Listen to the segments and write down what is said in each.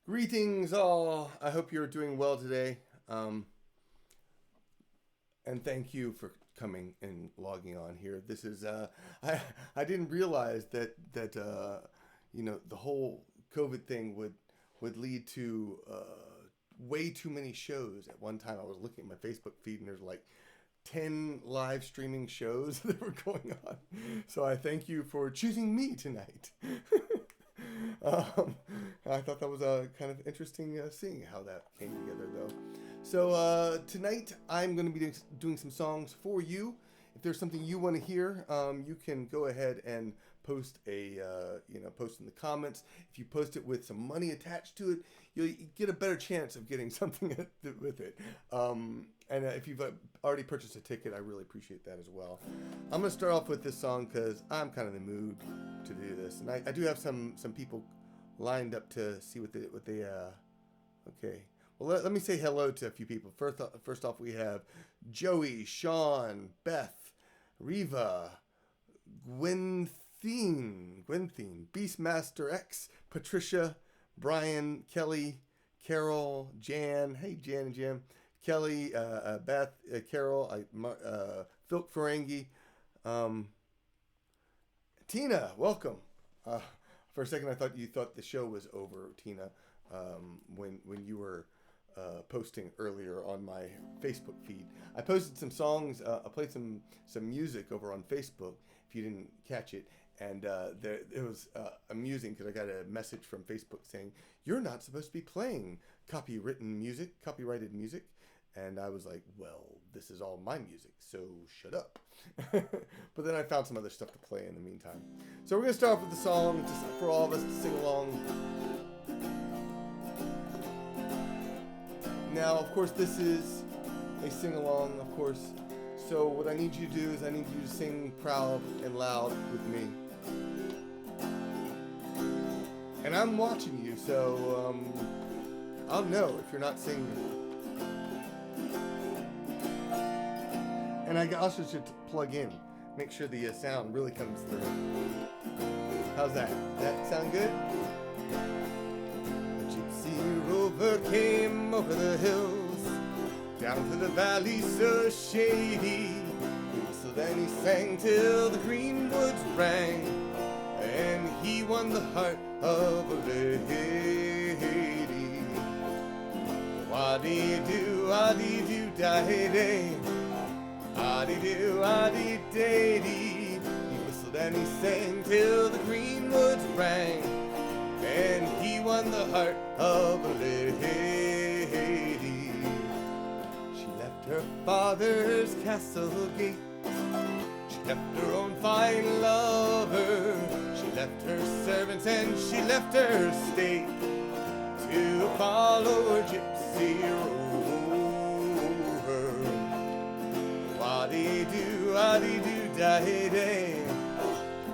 Greetings all. I hope you're doing well today. And thank you for coming and logging on here. This is I didn't realize that the whole COVID thing would lead to way too many shows at one time. I was looking at my Facebook feed and there's like 10 live streaming shows that were going on. So I thank you for choosing me tonight. I thought that was kind of interesting seeing how that came together though. So tonight I'm going to be doing some songs for you. If there's something you want to hear, you can go ahead and post post in the comments. If you post it with some money attached to it, you'll get a better chance of getting something with it. And if you've already purchased a ticket, I really appreciate that as well. I'm going to start off with this song because I'm kind of in the mood to do this. And I do have some people lined up to see what they okay. Well, let me say hello to a few people. First off, we have Joey, Sean, Beth, Riva, Gwynthine, Beastmaster X, Patricia, Brian, Kelly, Carol, Jan. Hey, Jan and Jim. Kelly, Beth, Carol, Phil Ferengi, Tina, welcome. For a second, I thought you thought the show was over, Tina, when you were posting earlier on my Facebook feed. I posted some songs. I played some music over on Facebook. If you didn't catch it, and it was amusing because I got a message from Facebook saying you're not supposed to be playing copyrighted music. And I was like, well, this is all my music, so shut up. But then I found some other stuff to play in the meantime. So we're going to start off with the song for all of us to sing along. Now, of course, this is a sing-along, of course. So what I need you to do is I need you to sing proud and loud with me. And I'm watching you, so I'll know if you're not singing. And I also should plug in, make sure the sound really comes through. How's that? That sound good? A gypsy rover came over the hills, down to the valley so shady. He whistled and he sang till the green woods rang, and he won the heart of a lady. Waddy-doo, waddy-doo, die-day. Ah-dee-doo, ah-dee-day-dee. He whistled and he sang till the green woods rang, and he won the heart of a lady. She left her father's castle gate, she left her own fine lover, she left her servants and she left her state to follow her gypsy rover. Ah-dee-doo, ah-dee-doo, die-day.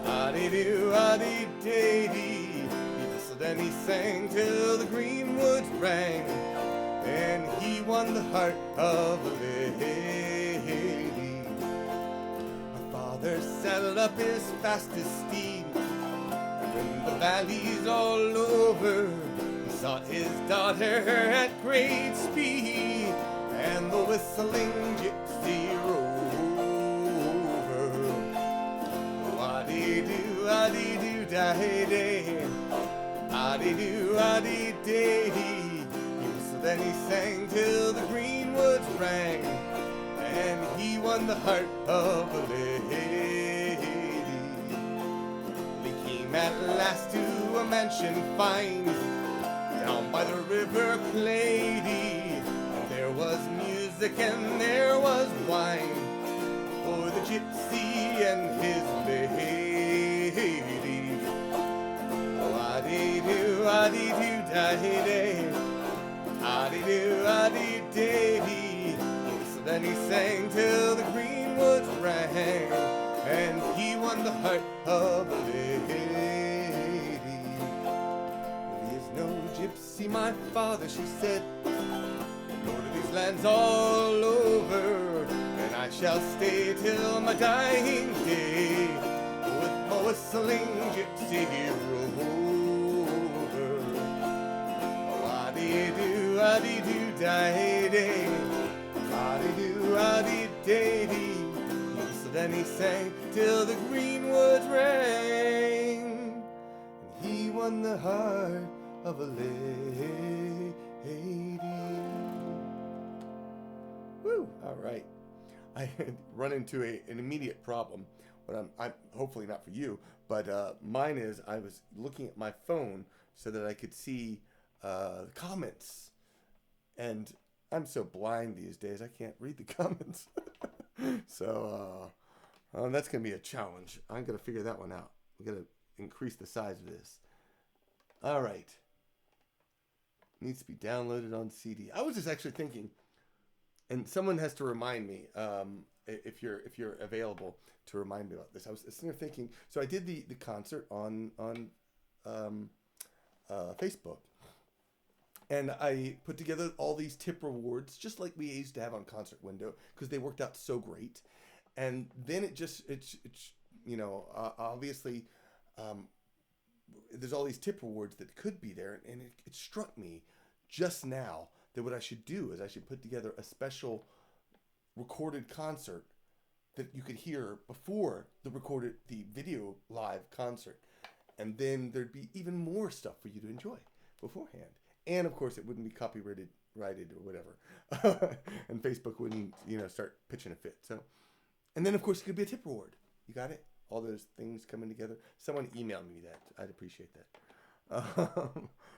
Ah-dee-doo, ah-dee-day-dee. He whistled and he sang till the green woods rang, and he won the heart of a lady. My father saddled up his fastest steed, and when the valley's all over, he sought his daughter at great speed, and the whistling gypsy rover. Ah-dee-doo, ah-dee-doo, die-day. Ah-dee-doo, ah-dee-day-dee. He whistled and he sang till the green woods rang, and he won the heart of a lady. He came at last to a mansion fine, down by the river Clady. There was music and there was wine for the gypsy and his lady. Oh, ah-dee-doo, ah-dee-doo, die-day. Ah-dee-doo, ah-dee-day-dee. He whistled and he sang till the green woods rang, and he won the heart of a lady. Well, he is no gypsy, my father, she said, Lord of these lands all over, and I shall stay till my dying day with my whistling gypsy rover. Oh, la-dee-doo-da-hey-day. La-dee-doo-ah-dee-day-dee. So then he sang till the greenwoods rang, and he won the heart of a lady. Woo! All right. I had run into an immediate problem, but I'm hopefully not for you. But mine is I was looking at my phone so that I could see the comments, and I'm so blind these days I can't read the comments. So that's gonna be a challenge. I'm gonna figure that one out. We gotta increase the size of this. All right. Needs to be downloaded on CD. I was just actually thinking, and someone has to remind me if you're available to remind me about this. I was sitting there thinking. So I did the concert on Facebook, and I put together all these tip rewards, just like we used to have on Concert Window, because they worked out so great. And then it's obviously there's all these tip rewards that could be there, and it struck me just now that what I should do is I should put together a special recorded concert that you could hear before the video live concert, and then there'd be even more stuff for you to enjoy beforehand. And of course, it wouldn't be copyrighted or whatever, and Facebook wouldn't start pitching a fit. So, and then of course it could be a tip reward. You got it? All those things coming together. Someone email me that. I'd appreciate that.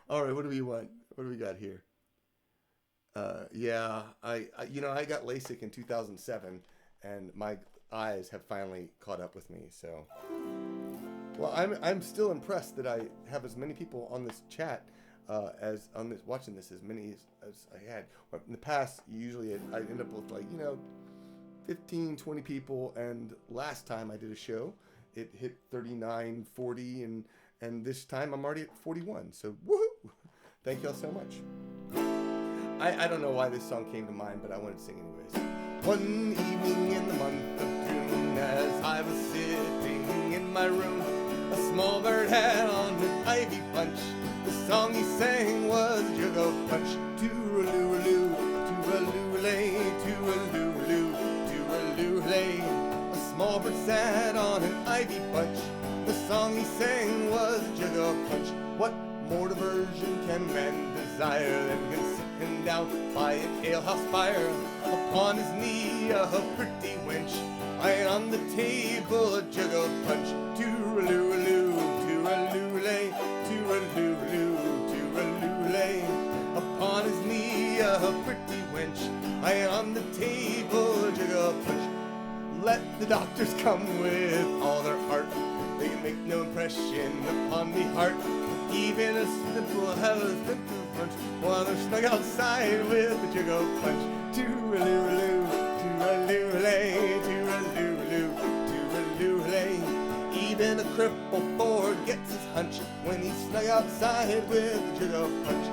All right, what do we want? What do we got here? Yeah, I got LASIK in 2007, and my eyes have finally caught up with me. So, well, I'm still impressed that I have as many people on this chat as on this watching this, as many as I had in the past. Usually I end up with 15, 20 people, and last time I did a show, it hit 39, 40, and this time I'm already at 41. So woohoo! Thank y'all so much. I don't know why this song came to mind, but I wanted to sing anyways. One evening in the month of June, as I was sitting in my room, a small bird had on an ivy bunch. The song he sang was Juggle Punch. Tooraloo-loo, tooraloo-lay, tooraloo-loo, tooraloo-lay. A small bird sat on an ivy bunch. The song he sang was Juggle Punch. What more diversion can man desire than sitting down by an alehouse fire? Upon his knee a pretty wench, lying on the table a Juggle Punch. Tooraloo-loo, tooraloo-lay, tooraloo-loo, tooraloo-lay. Upon his knee a pretty wench, lying on the table a Juggle Punch. Let the doctors come with all their art, they can make no impression upon me heart. Even a simple punch, while they're snug outside with the Juggle Punch. Tooraloo-loo, tooraloo-lay, tooraloo-loo, tooraloo-lay. Even a cripple forgets his hunch when he's snug outside with the Juggle Punch.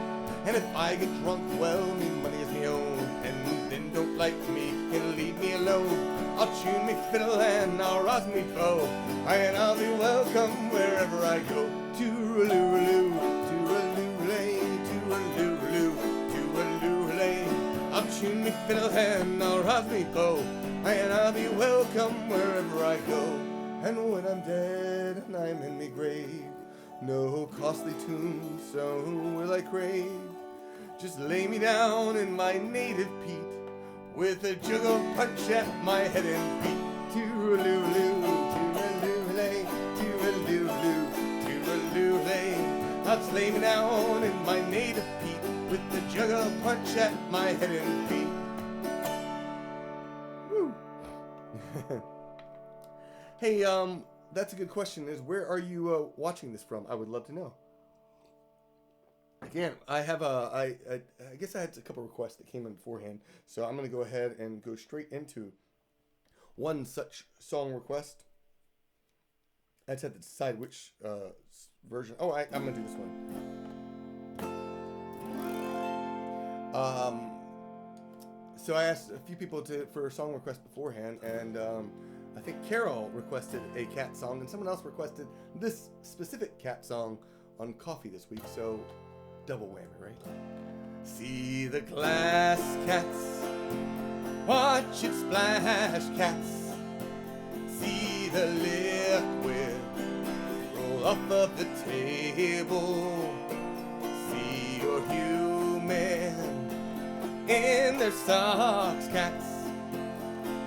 And if I get drunk, well, me money is me own, and then don't like me, can leave me alone. I'll tune me fiddle and I'll rouse me bow, and I'll be welcome wherever I go. Tooraloo-loo, tooraloo-lay, tooraloo-loo, tooraloo-lay. I'll tune me fiddle and I'll rouse me bow, and I'll be welcome wherever I go. And when I'm dead and I'm in me grave, no costly tombstone will I crave. Just lay me down in my native peat, with a Juggle Punch at my head and feet. Tooraloo-loo, tooraloo-lay, tooraloo-loo, tooraloo-lay. I'll just lay me down in my native peat, with the Juggle Punch at my head and feet. Woo! Hey, that's a good question. Is where are you watching this from? I would love to know. Again, I have I guess I had a couple requests that came in beforehand, so I'm gonna go ahead and go straight into one such song request. I just had to decide which version. Oh, I'm gonna do this one. So I asked a few people for a song request beforehand, and I think Carol requested a cat song, and someone else requested this specific cat song on Coffee this week. So double whammy, right? See the glass, cats. Watch it splash, cats. See the liquid roll off of the table. See your human in their socks, cats,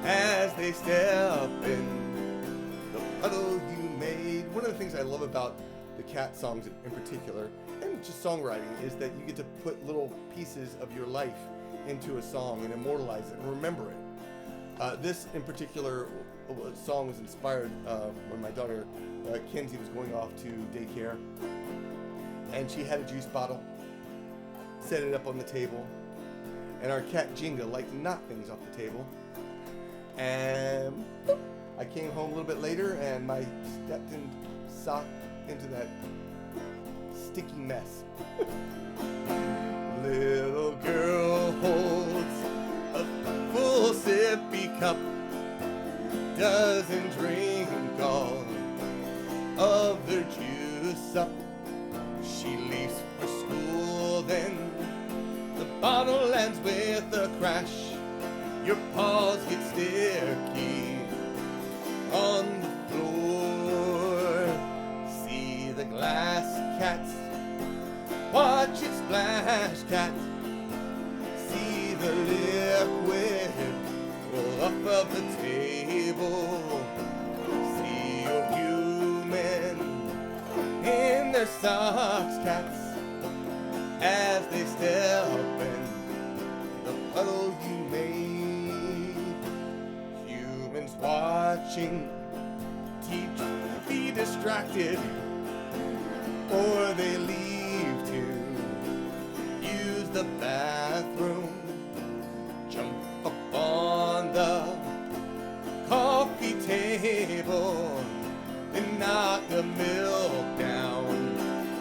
as they step in the puddle you made. One of the things I love about the cat songs in particular, and just songwriting, is that you get to put little pieces of your life into a song and immortalize it and remember it. This in particular song was inspired when my daughter Kenzie was going off to daycare, and she had a juice bottle, set it up on the table, and our cat Jinga liked to knock things off the table. And boop, I came home a little bit later and my stepped in sock into that sticky mess. Little girl holds a full sippy cup, doesn't drink all of their juice up. She leaves for school, then the bottle lands with a crash. Your paws get sticky on the floor. See the glass, cats. Watch it splash, cat. See the liquid roll off of the table. See your human in their socks, cats, as they step in the puddle you made. Humans watching, teach, be distracted, or they leave to use the bathroom. Jump up on the coffee table and knock the milk down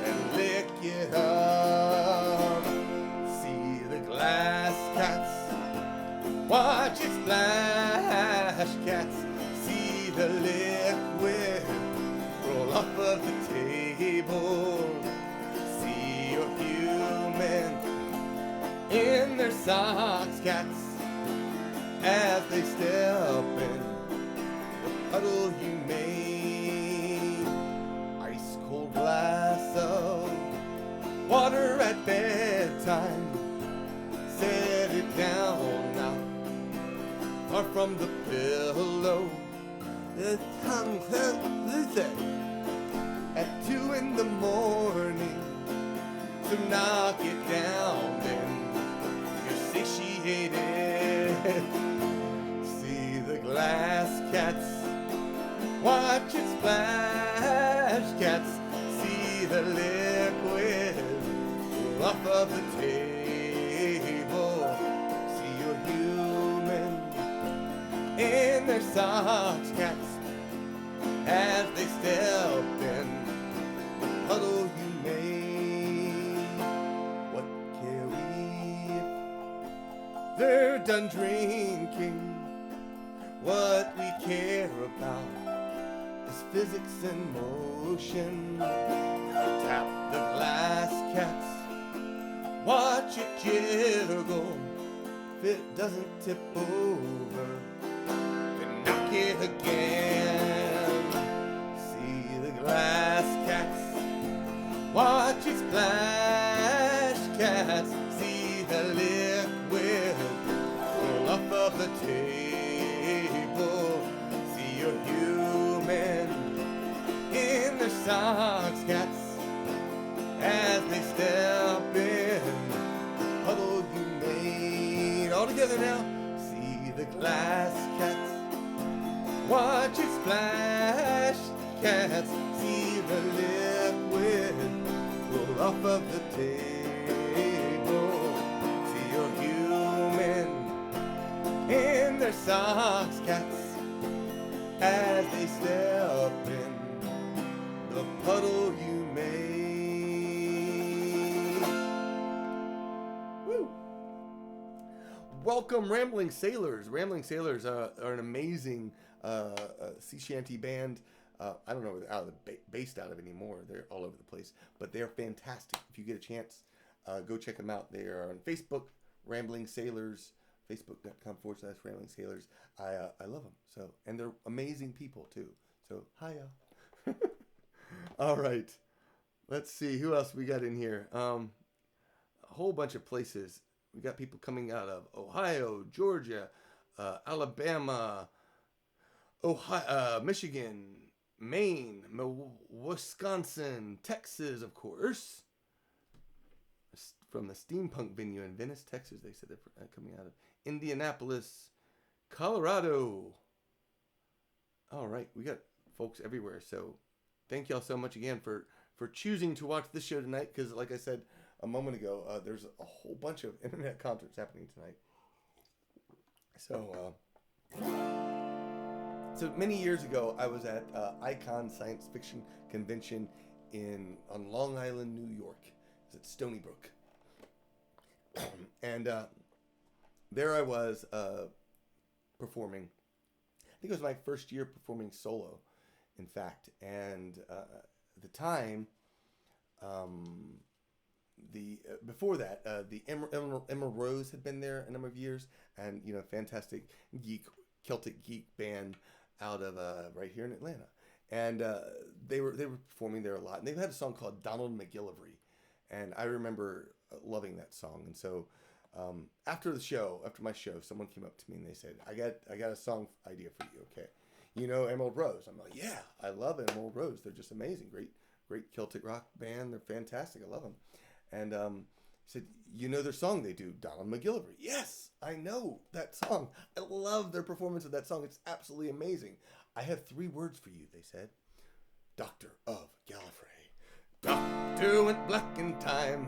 and lick it up. See the glass, cats. Watch it splash, cats. See the liquid roll off of the table. See your human in their socks, cats, as they step in the puddle you made. Ice cold glass of water at bedtime. Set it down now, far from the pillow. The tongue at 2 in the morning. So knock it down, then you're satiated. See the glass, cats. Watch it splash, cats. See the liquid roll off of the table. See your human in their socks, cats, as they step in the puddle you made. What care we if they're done drinking? What we care about is physics and motion. Tap the glass, cats. Watch it jiggle. If it doesn't tip over, then knock it again. See the glass, cats. Watch it splash, cats. See the liquid roll off of the table. See your human in their socks, cats, as they step in the puddle you made. All together now. See the glass, cats. Watch it splash, cats. See the liquid roll off of the table. See your human in their socks, cats, as they step in the puddle you made. Woo! Welcome, Rambling Sailors. Rambling Sailors are an amazing sea shanty band. I don't know where they're based out of anymore. They're all over the place, but they're fantastic. If you get a chance, go check them out. They are on Facebook, Rambling Sailors, facebook.com/Rambling Sailors. I love them. So, and they're amazing people too. So, hiya. All right. Let's see who else we got in here. A whole bunch of places. We got people coming out of Ohio, Georgia, Alabama, Ohio, Michigan, Maine, Wisconsin, Texas, of course. From the steampunk venue in Venice, Texas, they said they're coming out of Indianapolis, Colorado. All right, we got folks everywhere. So thank y'all so much again for choosing to watch this show tonight. Because like I said a moment ago, there's a whole bunch of internet concerts happening tonight. So many years ago, I was at Icon Science Fiction Convention on Long Island, New York. It's at Stony Brook. And there I was performing. I think it was my first year performing solo, in fact. And at the time, before that, the Emerald Rose had been there a number of years, and fantastic Celtic geek band out of right here in Atlanta. And they were performing there a lot, and they had a song called Donald McGillivray, and I remember loving that song. And so after my show, someone came up to me and they said, I got a song idea for you. Okay, Emerald Rose? I'm like, yeah, I love Emerald Rose. They're just amazing. Great Celtic rock band. They're fantastic. I love them. And he said, their song they do, Donald McGillivray? Yes, I know that song. I love their performance of that song. It's absolutely amazing. I have 3 words for you, they said. Doctor of Gallifrey. Doctor went back in time,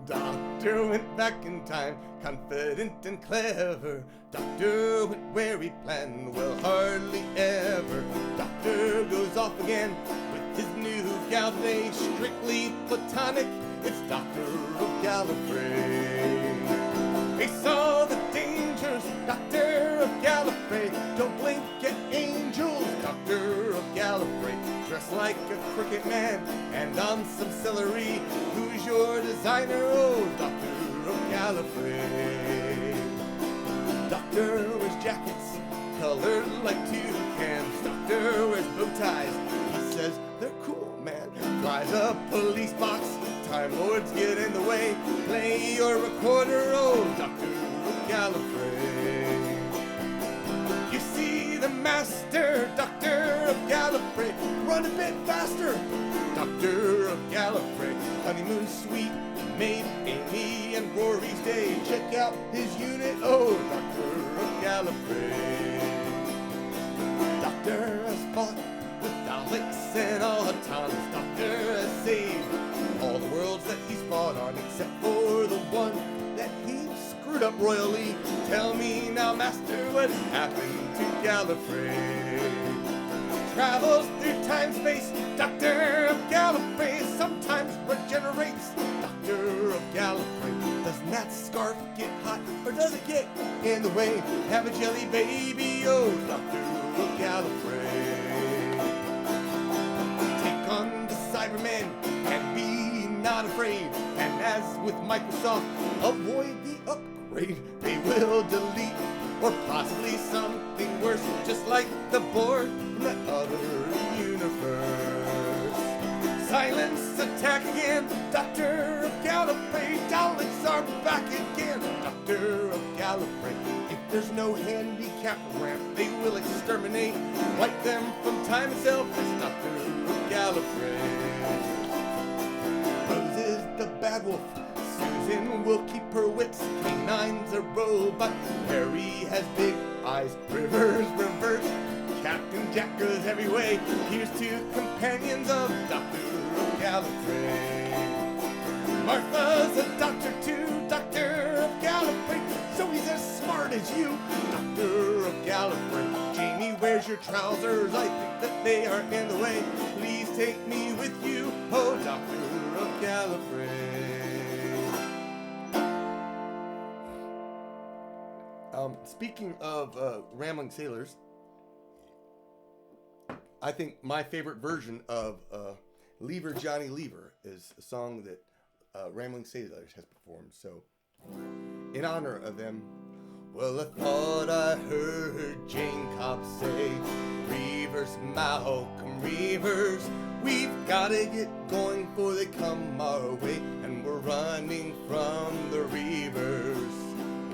Doctor went back in time, confident and clever. Doctor went where he planned, well, hardly ever. Doctor goes off again with his new gal today, strictly platonic. It's Doctor of Gallifrey. He saw the dangers, Doctor of Gallifrey. Don't blink at angels, Doctor of Gallifrey. Dressed like a cricket man and on some celery. Who's your designer? Oh, Doctor of Gallifrey. Doctor wears jackets colored like toucans. Doctor wears bow ties. He says they're cool, man. Flies a police box. Time Lords get in the way. Play your recorder, oh, Doctor of Gallifrey. You see the master, Doctor of Gallifrey. Run a bit faster, Doctor of Gallifrey. Honeymoon suite made Amy and Rory's day. Check out his unit, oh, Doctor of Gallifrey. Doctor has fought with Daleks and Autons. Doctor has saved all the worlds that he's fought on, except for the one that he screwed up royally. Tell me now, Master, what happened to Gallifrey? Travels through time-space, Doctor of Gallifrey. Sometimes regenerates, Doctor of Gallifrey. Doesn't that scarf get hot, or does it get in the way? Have a jelly baby, oh, Doctor of Gallifrey. Take on the Cybermen and be not afraid. And as with Microsoft, avoid the upgrade. They will delete, or possibly something worse, just like the Borg from the other universe. Silence, attack again, Doctor of Gallifrey. Daleks are back again, Doctor of Gallifrey. If there's no handicap ramp, they will exterminate. Wipe them from time itself, it's Doctor of Gallifrey. Rose is the bad wolf, Susan will keep her wits. K9's a robot, Harry has big eyes. River's reverse, Captain Jack goes every way. Here's 2 companions of Doctor of Gallifrey. Martha's a doctor too, Doctor of Gallifrey. Zoe's as smart as you, Doctor of Gallifrey. Jamie, where's your trousers? I think that they are in the way. Please take me with you, oh, Doctor of Gallifrey. Speaking of Rambling Sailors, I think my favorite version of Lever Johnny Lever is a song that Rambling Sailors has performed. So, in honor of them, well, I thought I heard Jane Cobb say, Reavers, Malcolm Reavers, we've gotta get going before they come our way, and we're running from the Reavers.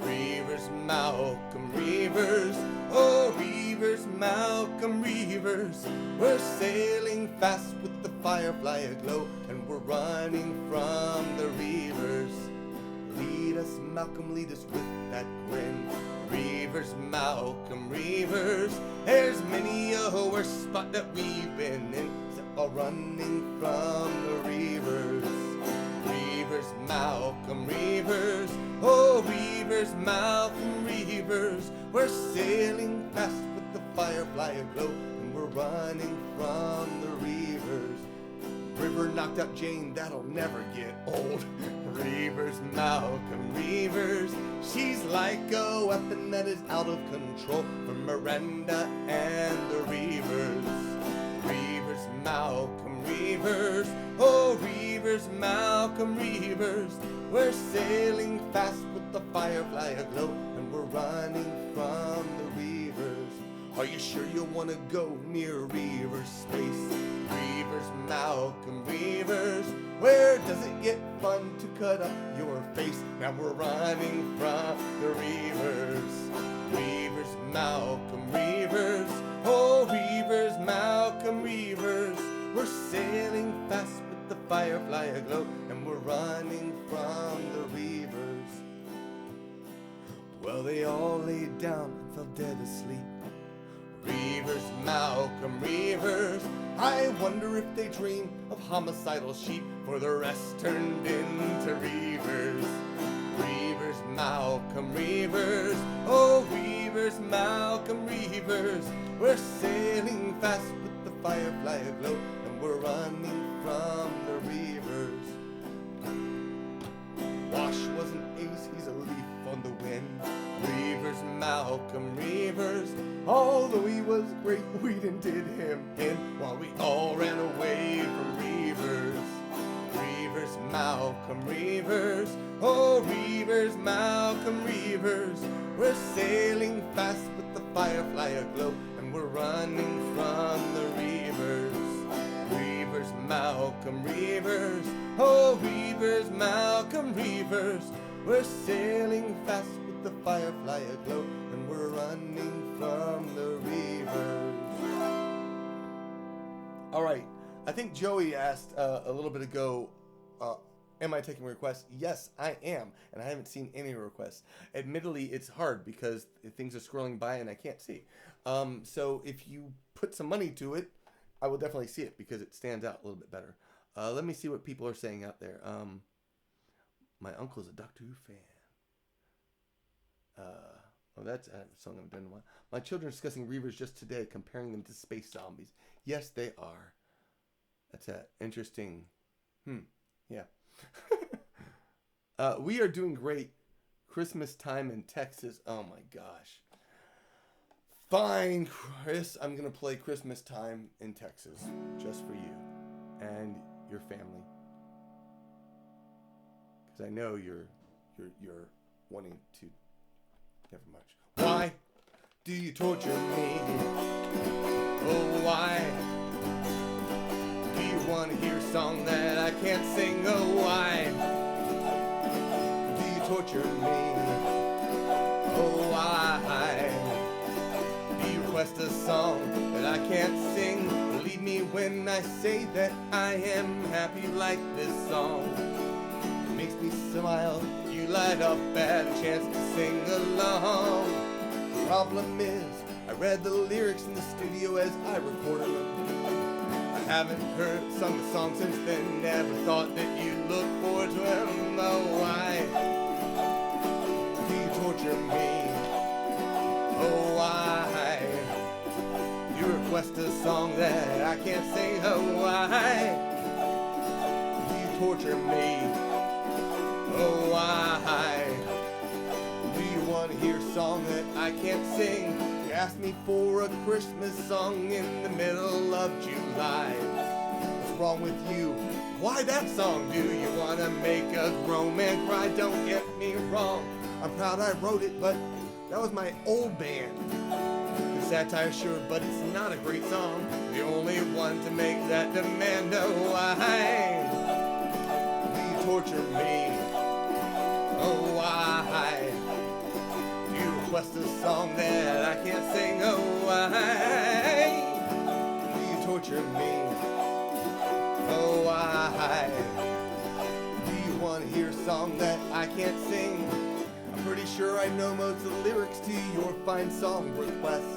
Reavers, Malcolm Reavers, oh Reavers, Malcolm Reavers, we're sailing fast with the Firefly aglow, and we're running from the Reavers. Lead us, Malcolm, lead us with that grin. Reavers, Malcolm Reavers, there's many a worse spot that we've been in, except while running from the Reavers. Reavers, Malcolm Reavers, oh Reavers, Malcolm Reavers, we're sailing fast with the Firefly aglow, and we're running from the Reavers. River knocked out Jane, that'll never get old. Reavers, Malcolm Reavers, she's like a weapon that is out of control for Miranda and the Reavers. Reavers, Malcolm Reavers, oh Reavers, Malcolm Reavers, we're sailing fast with the Firefly aglow, and we're running from the Reavers. Are you sure you want to go near Reavers space? Reavers, Malcolm Reavers, where does it get fun to cut up your face? Now we're running from the Reavers. Reavers, Malcolm Reavers, oh Reavers, Malcolm Reavers, we're sailing fast with the Firefly aglow, and we're running from the Reavers. Well, they all laid down and fell dead asleep. Reavers, Malcolm Reavers, I wonder if they dream of homicidal sheep, for the rest turned into Reavers. Reavers, Malcolm Reavers, oh Reavers, Malcolm Reavers, we're sailing fast with the Firefly aglow, and we're running from the Reavers. Wash was an ace, he's a leaf on the wind. Reavers, Malcolm Reavers, although he was great, we didn't did him in, while we all ran away from Reavers. Reavers, Malcolm Reavers, oh Reavers, Malcolm Reavers, we're sailing fast with the Firefly aglow, and we're running from the Reavers. Reavers, Malcolm Reavers, oh Reavers, Malcolm Reavers, we're sailing fast with the Firefly aglow, and we're running from the Reavers. All right, I think Joey asked a little bit ago, am I taking requests? Yes, I am, and I haven't seen any requests. Admittedly, it's hard because things are scrolling by and I can't see. So if you put some money to it, I will definitely see it because it stands out a little bit better. Let me see what people are saying out there. My uncle's a Doctor Who fan. Oh, that's a song I've done in a while. My children are discussing Reavers just today, comparing them to space zombies. Yes, they are. That's interesting. Yeah. We are doing great. Christmas time in Texas. Oh my gosh. Fine, Chris. I'm gonna play Christmas time in Texas just for you and your family, because I know you're wanting to. Never much. Why do you torture me? Oh, why do you want to hear a song that I can't sing? Oh, why do you torture me? Oh, why do you request a song that I can't sing? Believe me when I say that I am happy like this song. It makes me smile. You light up at a chance to sing along. The problem is, I read the lyrics in the studio as I recorded them. I haven't sung the song since then. Never thought that you'd look forward to them. Oh, why do you torture me? Oh, why do you request a song that I can't sing? Oh, why do you torture me? Oh, why do you want to hear a song that I can't sing? You asked me for a Christmas song in the middle of July. What's wrong with you? Why that song? Do you wanna make a grown man cry? Don't get me wrong, I'm proud I wrote it, but that was my old band. The satire, sure, but it's not a great song. The only one to make that demand. Oh, why do you torture me? Oh, why do you request a song that I can't sing? Oh, why do you torture me? Oh, why do you want to hear a song that I can't sing? I'm pretty sure I know most of the lyrics to your fine song request.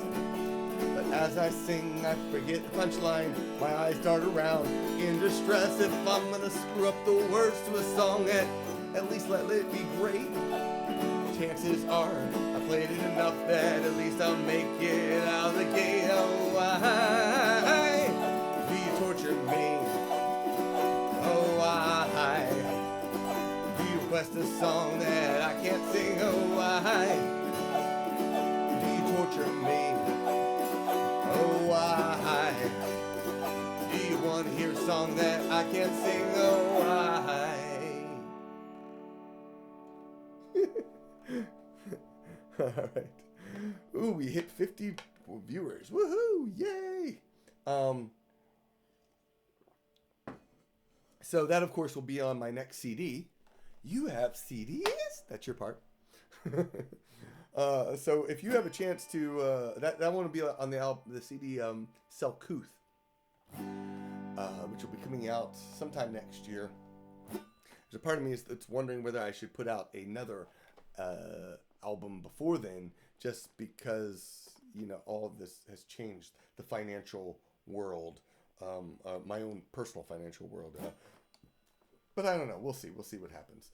But as I sing, I forget the punchline. My eyes dart around in distress. If I'm gonna screw up the words to a song, at least let it be great. Chances are I played it enough that at least I'll make it out of the gate. Oh, why do you torture me? Oh, why do you request a song that I can't sing? Oh, why do you torture me? Oh, why do you want to hear a song that I can't sing? Oh, why? All right. Ooh, we hit 50 viewers. Woohoo! Yay! So that, of course, will be on my next CD. You have CDs? That's your part. So if you have a chance to, that one will be on the CD Celtfather, which will be coming out sometime next year. There's a part of me that's wondering whether I should put out another album before then, just because, you know, all of this has changed the financial world, my own personal financial world. But I don't know. We'll see. We'll see what happens.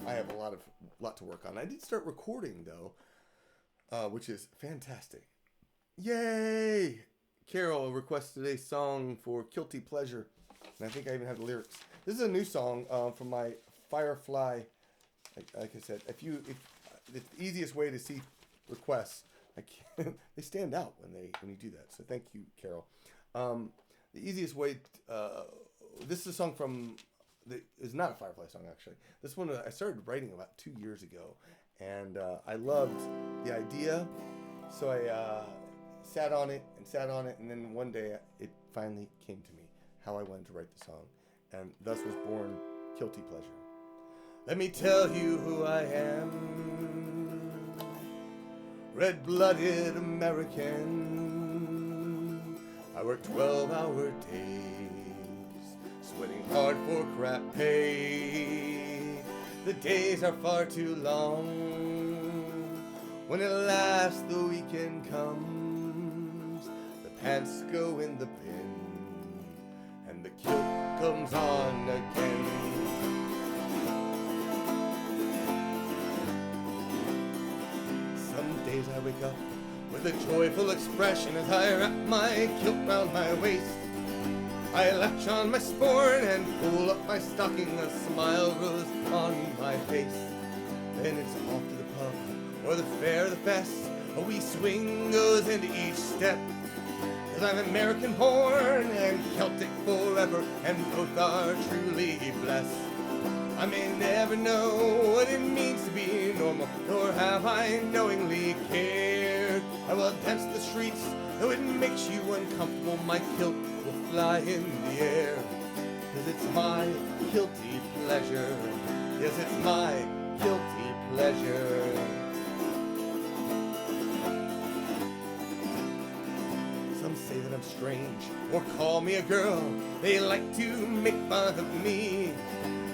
I have a lot to work on. I did start recording though, which is fantastic. Yay! Carol requested a song for Guilty Pleasure, and I think I even have the lyrics. This is a new song from my Firefly. Like I said, if the easiest way to see requests, they stand out when you do that. So thank you, Carol. The easiest way. This is a song from. It's not a Firefly song, actually. This one I started writing about 2 years ago, and I loved the idea, so I sat on it, and then one day it finally came to me how I wanted to write the song, and thus was born Guilty Pleasure. Let me tell you who I am, red-blooded American. I work 12-hour days, sweating hard for crap pay. The days are far too long. When at last the weekend comes, the pants go in the bin, and the kilt comes on again. Some days I wake up with a joyful expression as I wrap my kilt round my waist. I latch on my sporn and pull up my stocking, a smile grows on my face. Then it's off to the pub, or the fair, the fest. A wee swing goes into each step. 'Cause I'm American born and Celtic forever, and both are truly blessed. I may never know what it means to be normal, nor have I knowingly cared. I will dance the streets, though it makes you uncomfortable. My kilt will fly in the air, 'cause it's my guilty pleasure. Yes, it's my guilty pleasure. Some say that I'm strange, or call me a girl. They like to make fun of me.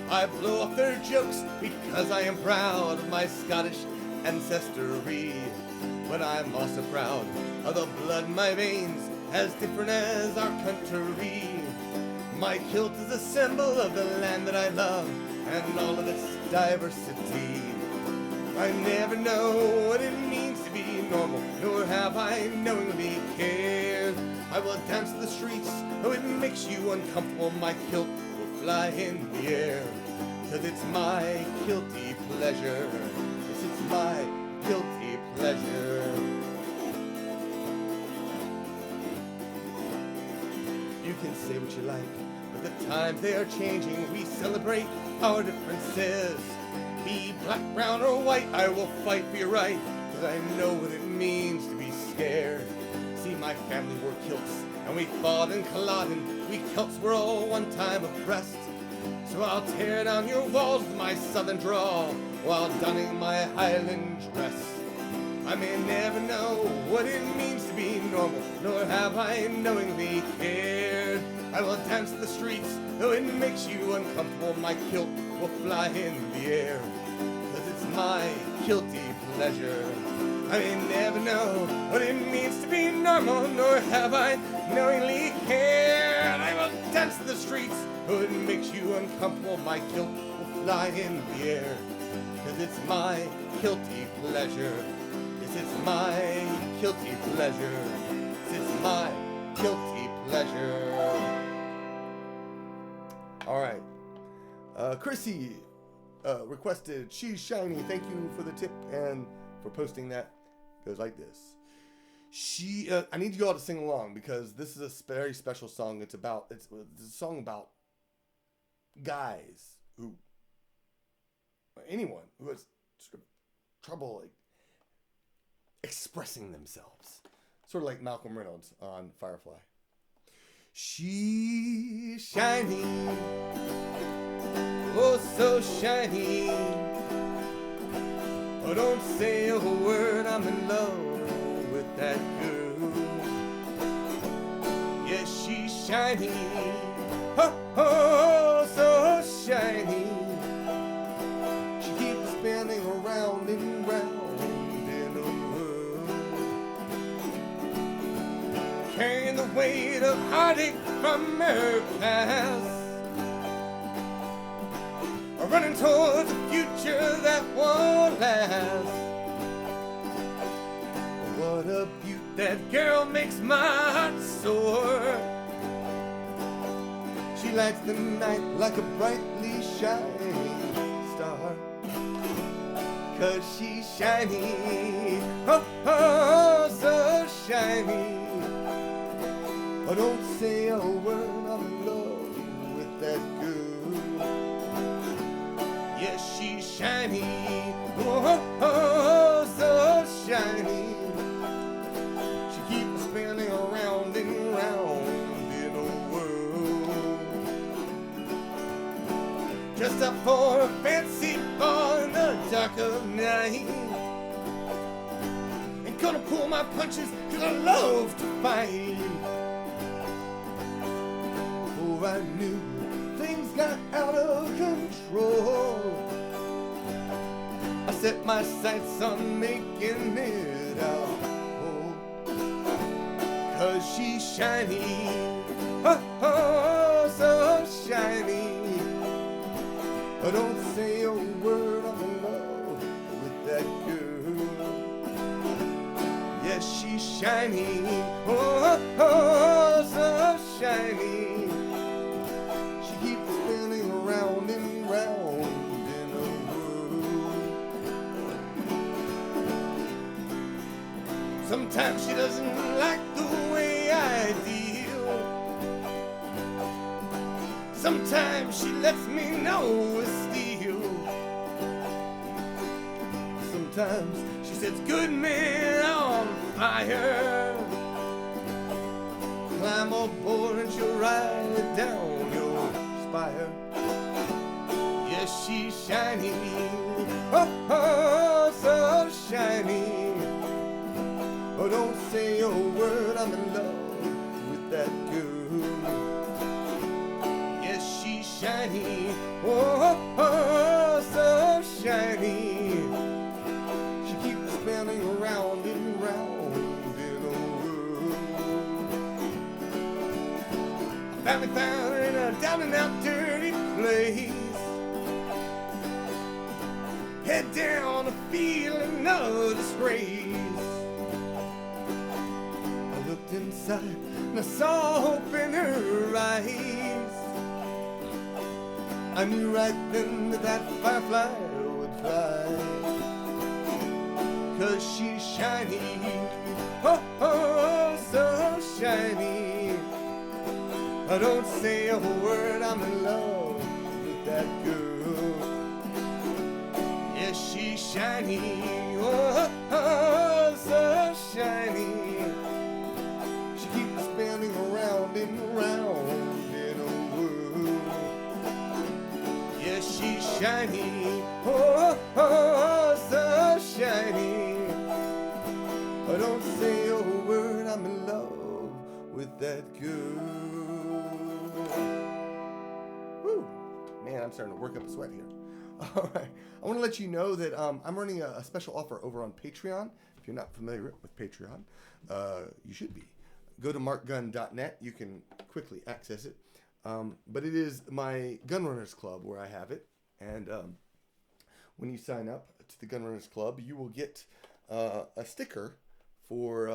I blow off their jokes because I am proud of my Scottish ancestry. But I'm also proud of the blood in my veins, as different as our country. My kilt is a symbol of the land that I love, and all of its diversity. I never know what it means to be normal, nor have I knowingly cared. I will dance the streets, though it makes you uncomfortable. My kilt will fly in the air, 'cause it's my guilty pleasure. Yes, it's my guilty pleasure. You can say what you like, but But the times they are changing, we celebrate our differences. Be black, brown, or white, I will fight for your right, 'cause I know what it means to be scared. See, my family wore kilts, and we fought in Culloden. We Celts were all one time oppressed. So I'll tear down your walls with my southern drawl, while donning my Highland dress. I may never know what it means to be normal, nor have I knowingly cared. I will dance the streets, though it makes you uncomfortable. My kilt will fly in the air, 'cause it's my kilty pleasure. I may never know what it means to be normal, nor have I knowingly cared. I will dance the streets, though it makes you uncomfortable. My kilt will fly in the air, 'cause it's my kilty pleasure. Yes, it's my kilty pleasure. Yes, it's my kilty pleasure. All right. Chrissy requested She's Shiny. Thank you for the tip and for posting that. It goes like this. I need you all to sing along, because this is a very special song. It's a song about guys who, anyone who has sort of trouble like expressing themselves, sort of like Malcolm Reynolds on Firefly. She's shiny, oh so shiny. Oh, don't say a word, I'm in love with that girl. Yes, she's shiny, oh, oh so shiny. She keeps spinning around and round in a whirl, carrying the weight of heartache from her past, running towards a future that won't last. What a beaut, that girl makes my heart soar. She lights the night like a brightly shining star, 'cause she's shiny, oh, oh, so shiny. Oh, don't say a word, I'm in love with that girl. Yes, she's shiny, oh, oh, so shiny. She keeps spinning around and round in a whirl, dressed up for a fancy ball in the dark of night. Ain't gonna pull my punches, 'cause I love to fight. Before I knew, things got out of control. I set my sights on making it out, oh, 'cause she's shiny, oh, oh, so shiny. But don't say a word, I'm in love with that girl. Yes, she's shiny, oh, oh, so shiny. Round and round in a whirl. Sometimes she doesn't like the way I deal. Sometimes she lets me know it's steel. Sometimes she sets good men on fire. Climb aboard and she'll ride down your spire. Yes, she's shiny, oh, oh, so shiny. Oh, don't say a word, I'm in love with that girl. Yes, she's shiny, oh, oh, so shiny. She keeps spinning around and round in a whirl. I finally found her in a down and out dirty place. Head down, a feeling of disgrace. I looked inside and I saw hope in her eyes. I knew right then that that firefly would fly, 'cause she's shiny, oh, oh, so shiny. Don't say a word, I'm in love with that girl. Yes, she's shiny, oh, so shiny. She keeps spinning around and round in a whirl. Yes, she's shiny, oh, so shiny. Don't say a word, I'm in love with that girl. Woo. Man, I'm starting to work up a sweat here. All right. I want to let you know that I'm running a special offer over on Patreon. If you're not familiar with Patreon, you should be. Go to marcgunn.net. You can quickly access it. But it is my Gunrunners Club where I have it. And when you sign up to the Gunrunners Club, you will get a sticker for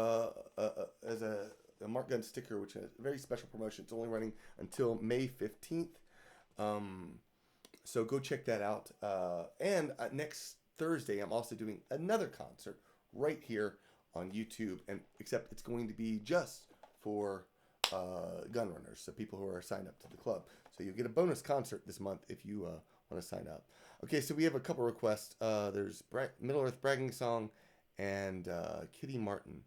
as a Marc Gunn sticker, which is a very special promotion. It's only running until May 15th. So go check that out. And next Thursday, I'm also doing another concert right here on YouTube, and except it's going to be just for Gunrunners, so people who are signed up to the club. So you'll get a bonus concert this month if you want to sign up. Okay, so we have a couple requests. There's Middle Earth Bragging Song and Kitty Martin.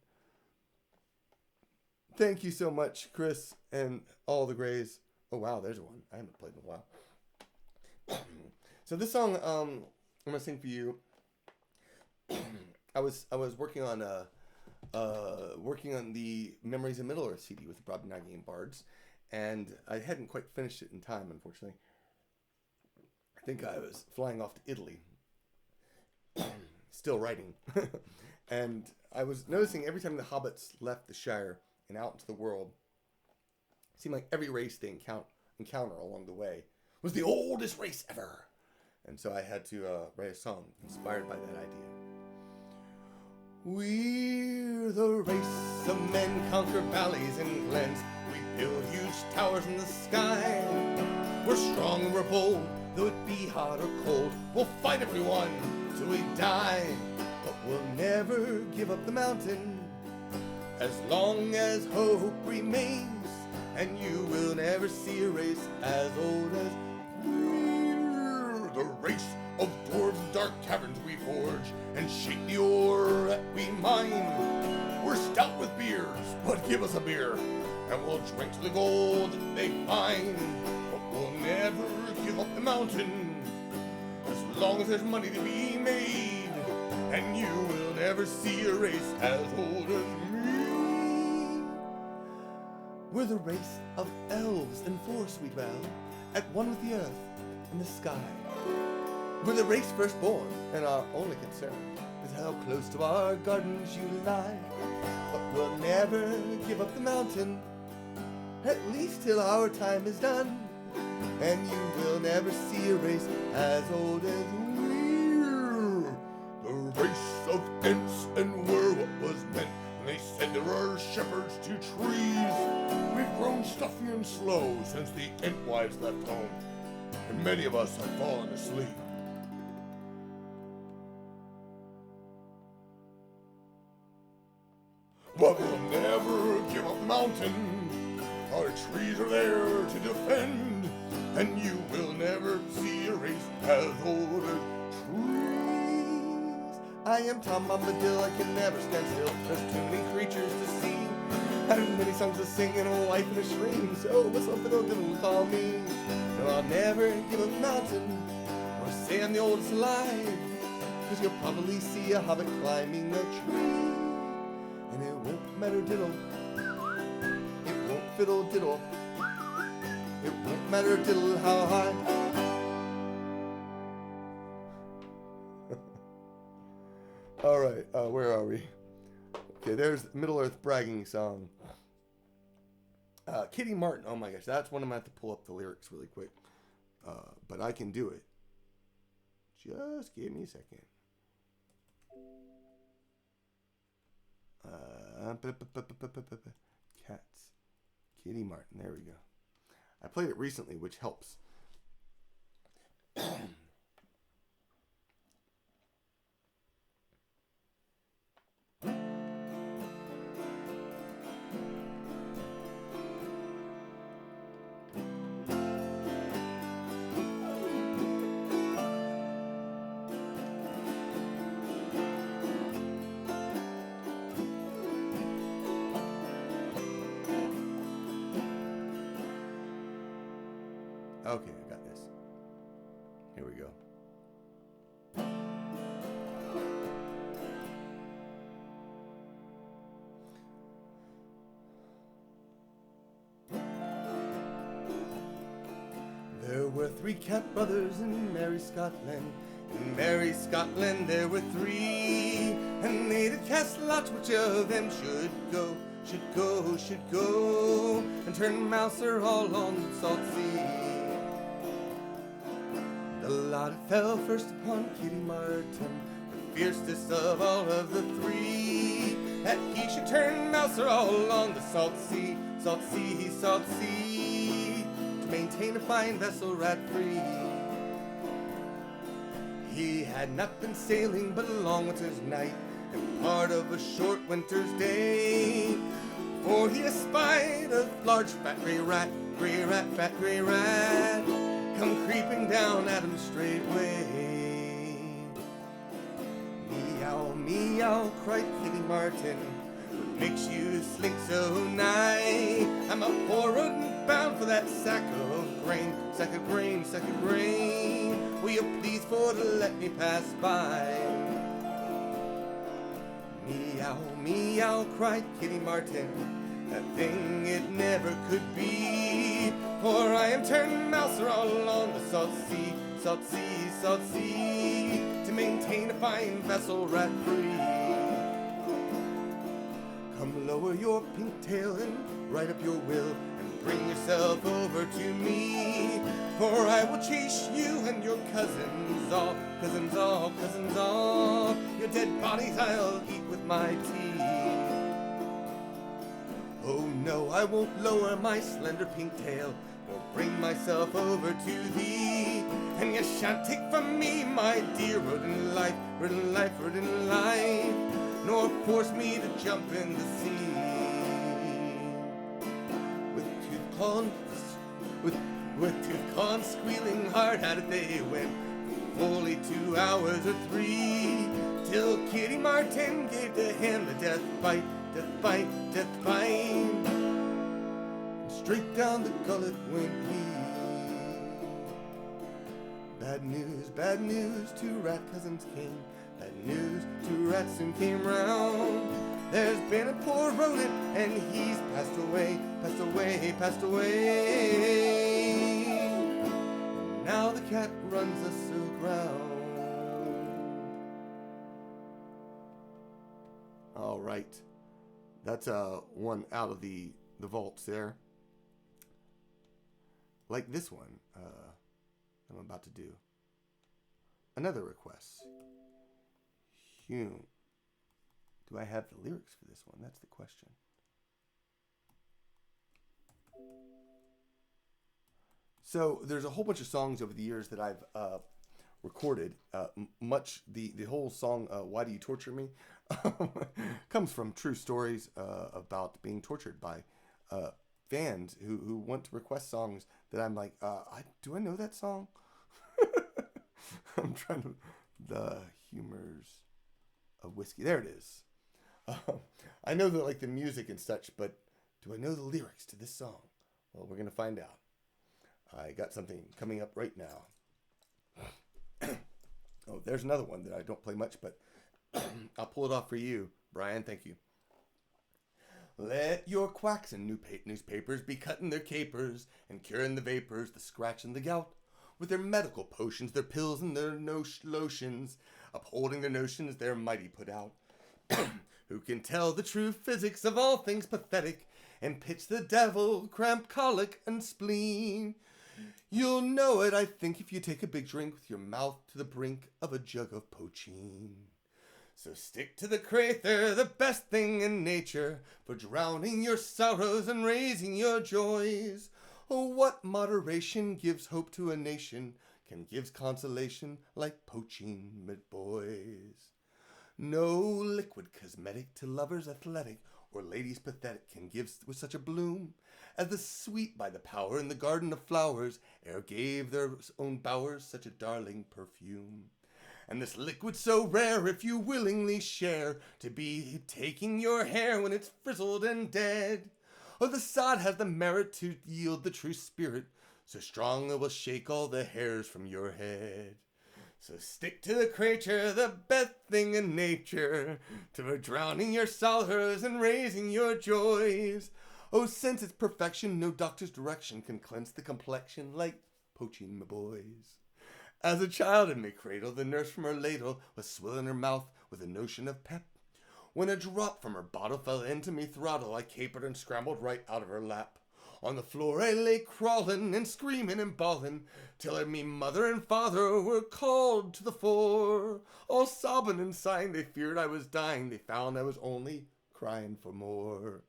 Thank you so much, Chris, and all the Grays. Oh, wow, there's one. I haven't played in a while. So this song, I'm gonna sing for you. I was working on the Memories of Middle Earth CD with the Brobdingnagian and Bards, and I hadn't quite finished it in time, unfortunately. I think I was flying off to Italy, still writing, and I was noticing every time the hobbits left the Shire and out into the world, it seemed like every race they encounter along the way was the oldest race ever. And so I had to write a song inspired by that idea. We're the race of men, conquer valleys and glens. We build huge towers in the sky. We're strong and we're bold, though it be hot or cold. We'll fight everyone till we die. But we'll never give up the mountain as long as hope remains. And you will never see a race as old as we're the race of dwarves in dark caverns we forge and shake the ore that we mine. We're stout with beers, but give us a beer and we'll drink to the gold that they find. But we'll never give up the mountain as long as there's money to be made. And you will never see a race as old as me. We're the race of elves and forest we dwell, at one with the earth and the sky. We're the race firstborn, and our only concern is how close to our gardens you lie. But we'll never give up the mountain, at least till our time is done. And you will never see a race as old as we're the race of Ents, and we're what was meant when they said there are shepherds to trees. We've grown stuffy and slow since the Ent wives left home, and many of us have fallen asleep. But we'll never give up the mountain. Our trees are there to defend, and you will never see a race as old as trees. I am Tom Bombadil, I can never stand still. There's too many creatures to see, and many songs to sing, and a wife and a stream. So what's up for those that will call me? No, I'll never give up the mountain, or say I'm the oldest alive, 'cause you'll probably see a hobbit climbing a tree. And it won't matter diddle, it won't fiddle diddle, it won't matter diddle how high. All right, where are we? Okay, there's Middle Earth Bragging Song. Kitty Martin, oh my gosh, that's one I'm going to have to pull up the lyrics really quick. But I can do it. Just give me a second. Cats. Kitty Martin. There we go. I played it recently, which helps. Okay, I got this. Here we go. There were 3 cat brothers in merry Scotland. In merry Scotland there were 3, and they did cast lots which of them should go, and turn mouser all on the salt sea. The lot fell first upon Kitty Martin, the fiercest of all of the 3, that he should turn mouser all along the salt sea, to maintain a fine vessel rat-free. He had not been sailing but a long winter's night, and part of a short winter's day, for he espied a large fat grey rat, fat grey rat, come creeping down at him straightway. Meow, meow, cried Kitty Martin, what makes you slink so nigh? I'm a poor rodent bound for that sack of grain, will you please for to let me pass by? Meow, meow, cried Kitty Martin, that thing it never could be, for I am turned mouser all along the salt sea, to maintain a fine vessel rat-free. Come lower your pink tail and write up your will, and bring yourself over to me, for I will chase you and your cousins all, your dead bodies I'll eat with my teeth. Oh no, I won't lower my slender pink tail, or bring myself over to thee, and you shan't take from me my dear rodent life, nor force me to jump in the sea. With tooth claw squealing hard at it they went, fully 2 hours or 3, till Kitty Martin gave to him the death bite. And straight down the gullet went he. Bad news, 2 rat cousins came. Bad news, 2 rats soon came round. There's been a poor rodent, and he's passed away. And now the cat runs us aground. All right, that's one out of the vaults there. Like this one, I'm about to do. Another request. Do I have the lyrics for this one? That's the question. So there's a whole bunch of songs over the years that I've recorded. The whole song, Why Do You Torture Me? comes from true stories about being tortured by fans who want to request songs that I'm like, do I know that song? I'm trying to... The Humors of Whiskey. There it is. I know that like the music and such, but do I know the lyrics to this song? Well, we're going to find out. I got something coming up right now. Oh, there's another one that I don't play much, but I'll pull it off for you, Brian. Thank you. Let your quacks and newspapers be cutting their capers and curing the vapors, the scratch and the gout, with their medical potions, their pills and their lotions, upholding their notions they're mighty put out. Who can tell the true physics of all things pathetic, and pitch the devil, cramp, colic, and spleen? You'll know it, I think, if you take a big drink with your mouth to the brink of a jug of poachine. So stick to the crayther, the best thing in nature, for drowning your sorrows and raising your joys. Oh, what moderation gives hope to a nation, can gives consolation like poaching mid-boys. No liquid cosmetic to lovers athletic or ladies pathetic can give with such a bloom as the sweet by the power in the garden of flowers ere gave their own bowers such a darling perfume. And this liquid so rare, if you willingly share, to be taking your hair when it's frizzled and dead. Oh, the sod has the merit to yield the true spirit, so strong it will shake all the hairs from your head. So stick to the creature, the best thing in nature, to drowning your sorrows and raising your joys. Oh, since its perfection, no doctor's direction can cleanse the complexion like poaching, my boys. As a child in my cradle, the nurse from her ladle was swilling her mouth with a notion of pep. When a drop from her bottle fell into me throttle, I capered and scrambled right out of her lap. On the floor I lay crawling and screaming and bawling, till me mother and father were called to the fore. All sobbing and sighing, they feared I was dying, they found I was only crying for more.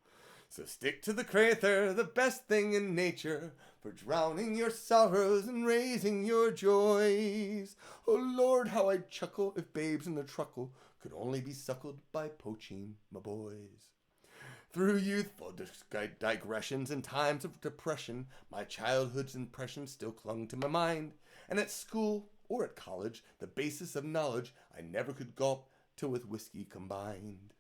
So stick to the crather, the best thing in nature, for drowning your sorrows and raising your joys. Oh Lord, how I'd chuckle if babes in the truckle could only be suckled by poaching, my boys. Through youthful digressions and times of depression, my childhood's impressions still clung to my mind. And at school or at college, the basis of knowledge I never could gulp till with whiskey combined.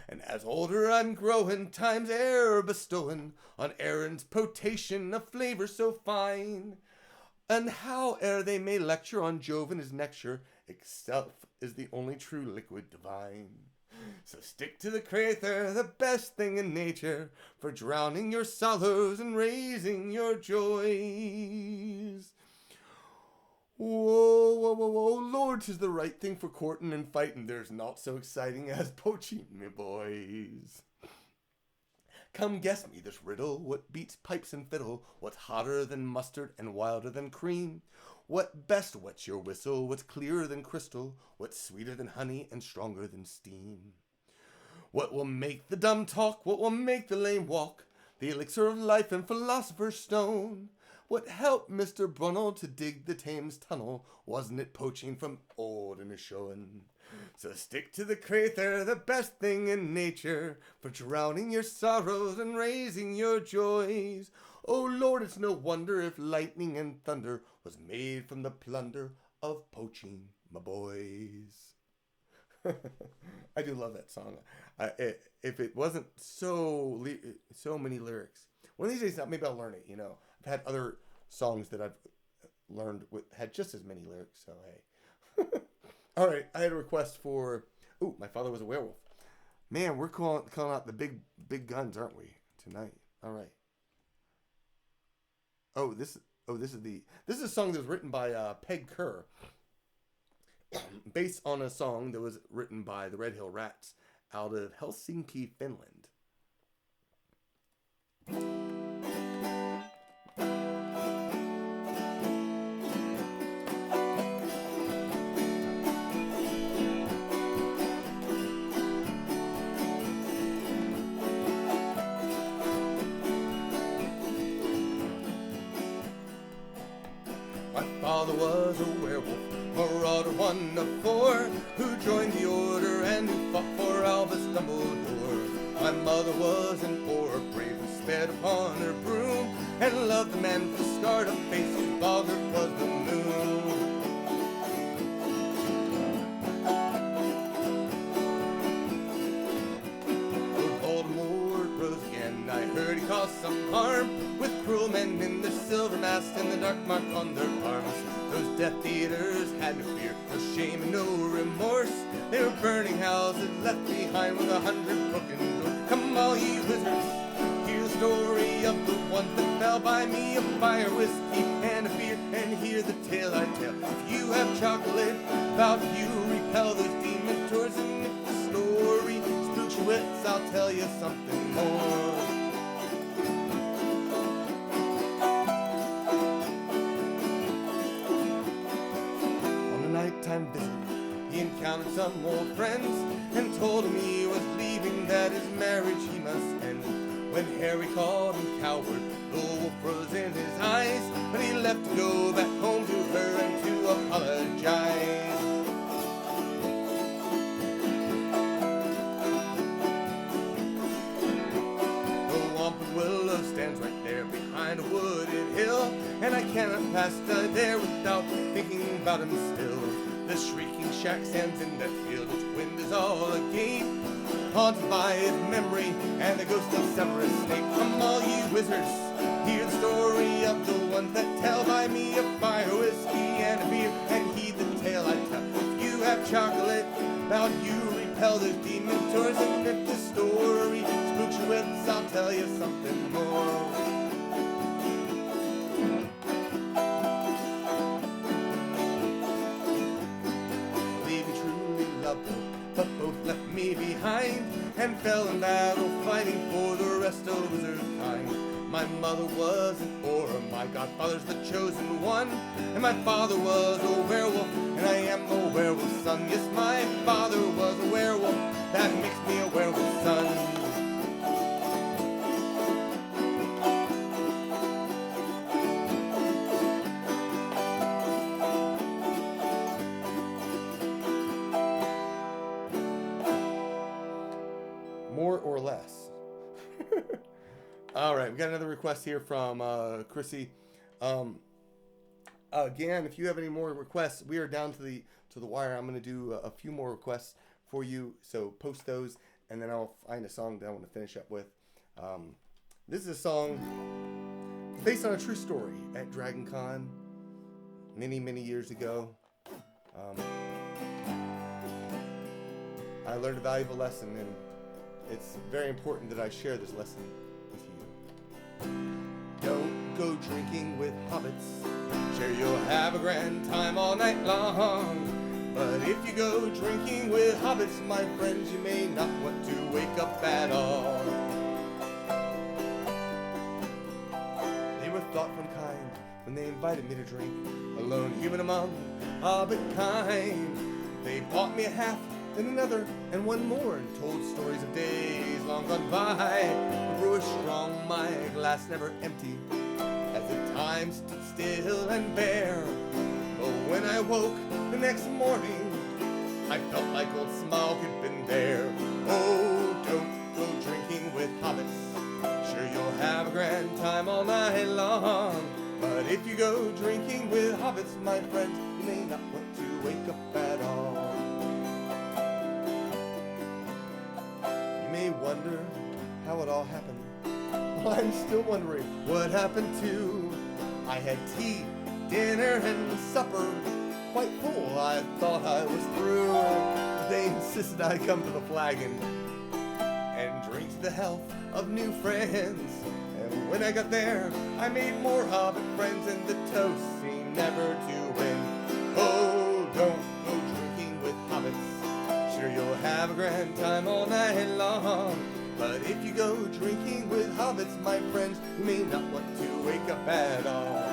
And as older I'm growing, time's air bestowing on Aaron's potation a flavor so fine. And how ere they may lecture on Jove and his nectar, itself is the only true liquid divine. So stick to the crather, the best thing in nature, for drowning your sorrows and raising your joys. Whoa, whoa, whoa, whoa, Lord, 'tis the right thing for courting and fighting. There's naught so exciting as poaching, me boys. Come guess me this riddle, what beats pipes and fiddle, what's hotter than mustard and wilder than cream? What best wets your whistle, what's clearer than crystal, what's sweeter than honey and stronger than steam? What will make the dumb talk, what will make the lame walk, the elixir of life and philosopher's stone? What helped Mr. Brunel to dig the Thames tunnel, wasn't it poaching from old Inishowen? So stick to the crather, the best thing in nature, for drowning your sorrows and raising your joys. Oh Lord, it's no wonder if lightning and thunder was made from the plunder of poaching, my boys. I do love that song. If it wasn't so many lyrics, one of these days maybe I'll learn it. You know, I've had other songs that I've learned had just as many lyrics. So hey, all right. I had a request for. Ooh, My Father Was a Werewolf. Man, we're calling out the big guns, aren't we, tonight? All right. This is a song that was written by Peg Kerr, based on a song that was written by the Red Hill Rats out of Helsinki, Finland. My father was a werewolf, marauder one of four, who joined the order and who fought for Albus Dumbledore. My mother was an aura, brave and sped upon her broom, and loved the man with the scarred up face whose boggart was the moon. Lord Voldemort rose again, I heard he caused some harm, with cruel men in their silver masks and the dark mark on their arms. Those Death Eaters had no fear, no shame, and no remorse. They were burning houses left behind with 100 broken doors. Come all ye wizards, hear the story of the one that fell by me, of fire, whiskey, and a beer, and hear the tale I tell. If you have chocolate about you, repel those demon tours, and if the story spooks your wits, I'll tell you something more. Nighttime visit, he encountered some old friends and told him he was leaving, that his marriage he must end. When Harry called him coward, the wolf froze in his eyes, but he left to go back home to her and to apologize. The Wampum Willow stands right there behind a wooded hill, and I cannot pass there without thinking about him still. The shrieking shack stands in that field, its wind is all agape, haunted by his memory and the ghost of Severus Snape. Come all ye wizards, hear the story of the ones that tell by me of fire, whiskey, and a beer, and heed the tale I tell. If you have chocolate, about you repel those demon tours, and if the story spooks your wits, I'll tell you something more. Believe me, truly loved them, but both left me behind, and fell in battle fighting for the rest of wizard kind. My mother was an aura, my godfather's the chosen one, and my father was a werewolf, and I am a werewolf's son. Yes, my father was a werewolf, that makes me a werewolf's son. More or less. All right, we got another request here from Chrissy. Again, if you have any more requests, we are down to the wire. I'm going to do a few more requests for you, so post those, and then I'll find a song that I want to finish up with. This is a song based on a true story at Dragon Con many, many years ago. I learned a valuable lesson, and it's very important that I share this lesson with you. Don't go drinking with hobbits. Sure, you'll have a grand time all night long. But if you go drinking with hobbits, my friends, you may not want to wake up at all. They were thoughtful and kind when they invited me to drink. A lone human among hobbit kind. They bought me a half, then another, and one more, and told stories of days long gone by. The brew was strong, my glass never empty, as the time stood still and bare. But when I woke the next morning, I felt like old Smaug had been there. Oh, don't go drinking with hobbits. Sure, you'll have a grand time all night long. But if you go drinking with hobbits, my friends, you may not want to wake up at all. You may wonder how it all happened. Well, I'm still wondering what happened too. I had tea, dinner, and supper quite full. I thought I was through. They insisted I come to the flagon and drink to the health of new friends. And when I got there, I made more hobbit friends, and the toast seemed never to end. Oh, don't go drinking with hobbits. Sure, you'll have a grand time all night long. But if you go drinking with hobbits, my friends, you may not want to wake up at all.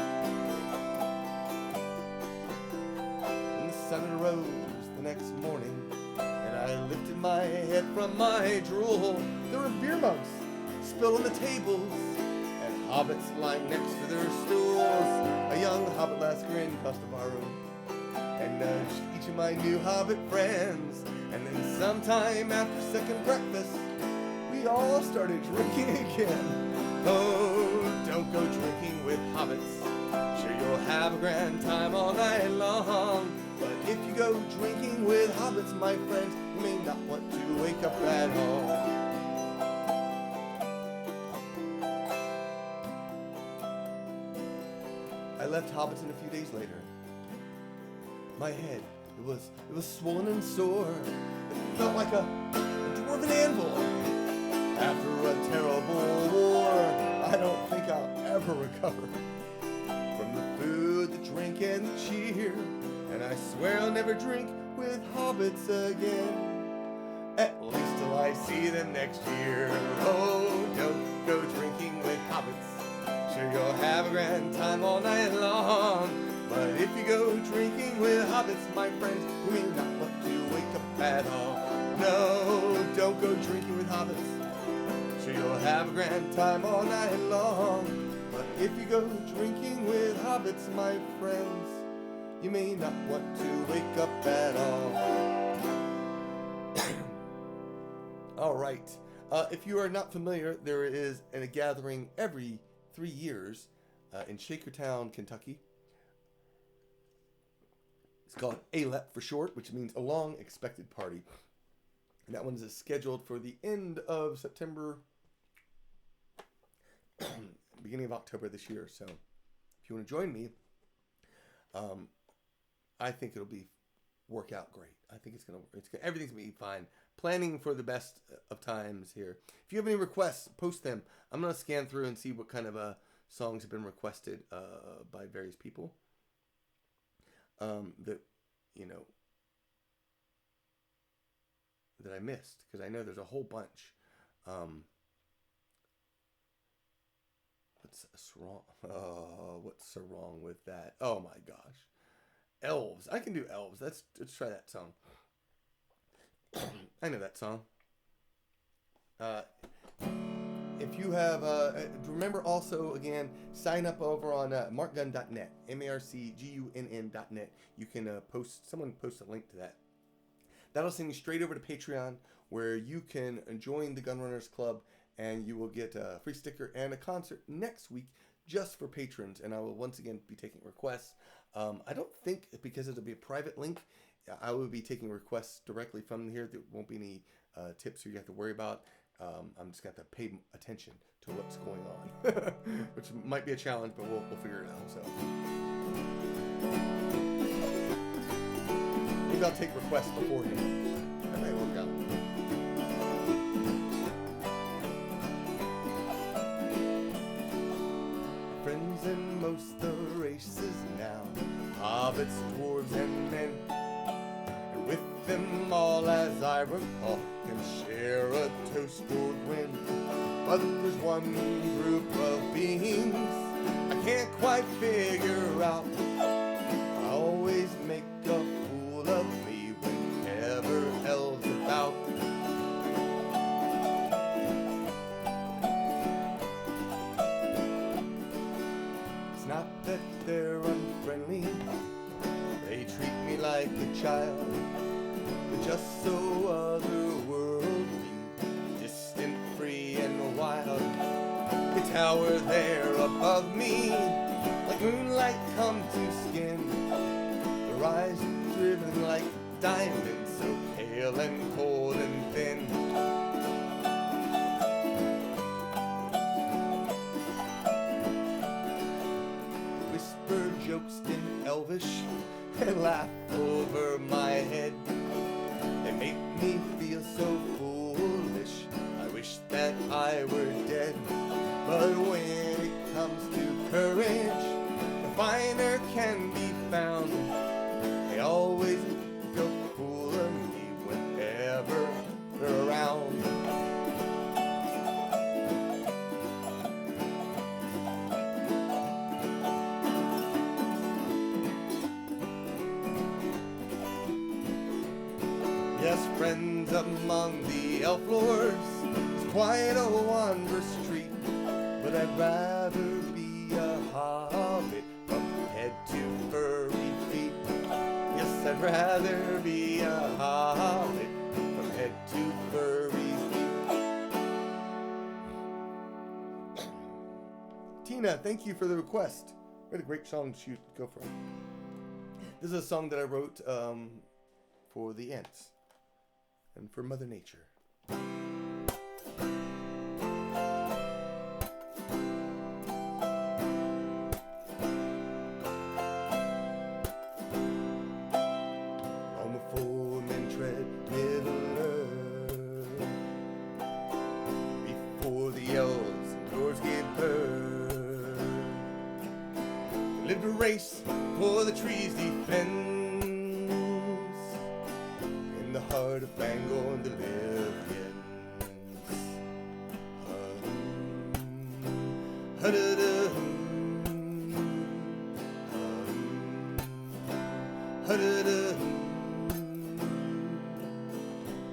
And the sun rose the next morning, and I lifted my head from my drool. There were beer mugs spilled on the tables, and hobbits lying next to their stools. A young hobbit lass grinned across the barroom and nudged each of my new hobbit friends. And then sometime after second breakfast, we all started drinking again. Oh, don't go drinking with hobbits. Sure, you'll have a grand time all night long. But if you go drinking with hobbits, my friends, you may not want to wake up at all. I left Hobbiton a few days later. My head, it was swollen and sore. It felt like a dwarven anvil after a terrible war. I don't think I'll ever recover from the food, the drink, and the cheer. And I swear I'll never drink with hobbits again, at least till I see them next year. Oh, don't go drinking with hobbits. Sure, you'll have a grand time all night long. But if you go drinking with hobbits, my friends, you may not want to wake up at all. No, don't go drinking with hobbits. Sure, you'll have a grand time all night long. But if you go drinking with hobbits, my friends, you may not want to wake up at all. All right. If you are not familiar, there is a gathering every 3 years in Shakertown, Kentucky. It's called ALEP for short, which means a long expected party. And that one is scheduled for the end of September, beginning of October this year. So if you want to join me, I think it'll work out great. I think everything's gonna be fine. Planning for the best of times here. If you have any requests, post them. I'm gonna scan through and see what kind of songs have been requested by various people. That that I missed, because I know there's a whole bunch. What's wrong? What's so wrong with that? Oh my gosh. Elves. I can do Elves. Let's try that song. I know that song. If you have, remember also, again, sign up over on marcgunn.net, marcgunn.net. You can someone post a link to that. That'll send you straight over to Patreon, where you can join the Gunrunners Club, and you will get a free sticker and a concert next week just for patrons. And I will once again be taking requests. I don't think, because it'll be a private link, I will be taking requests directly from here. There won't be any tips or you have to worry about. I'm just going to have to pay attention to what's going on, which might be a challenge, but we'll figure it out. So maybe I'll take requests beforehand. That might work out. Friends in most the races now, hobbits, dwarves, and men. And with them all, as I recall, can share a toast or win. But there's one group of beings I can't quite figure out. I always make a fool of me whenever hell's about. It's not that they're unfriendly, they treat me like a child. They're just so otherworldly, distant, free, and wild. They tower there above me, like moonlight come to skin. Their eyes driven like diamonds, so pale and cold and thin. Whisper jokes in Elvish and laugh over my head. They make me feel so foolish, I wish that I were dead. But when it comes to courage, the finer can be found. They always make a fool of me whenever they're around. Yes, friends among the elf lords, it's quite a wondrous treat. But I'd rather be a hobbit from head to furry feet. Yes, I'd rather be a hobbit from head to furry feet. Tina, thank you for the request. What a great song to go for. This is a song that I wrote for the ants and for Mother Nature. Lived a race for the trees' defense in the heart of Bangor and the Libyans.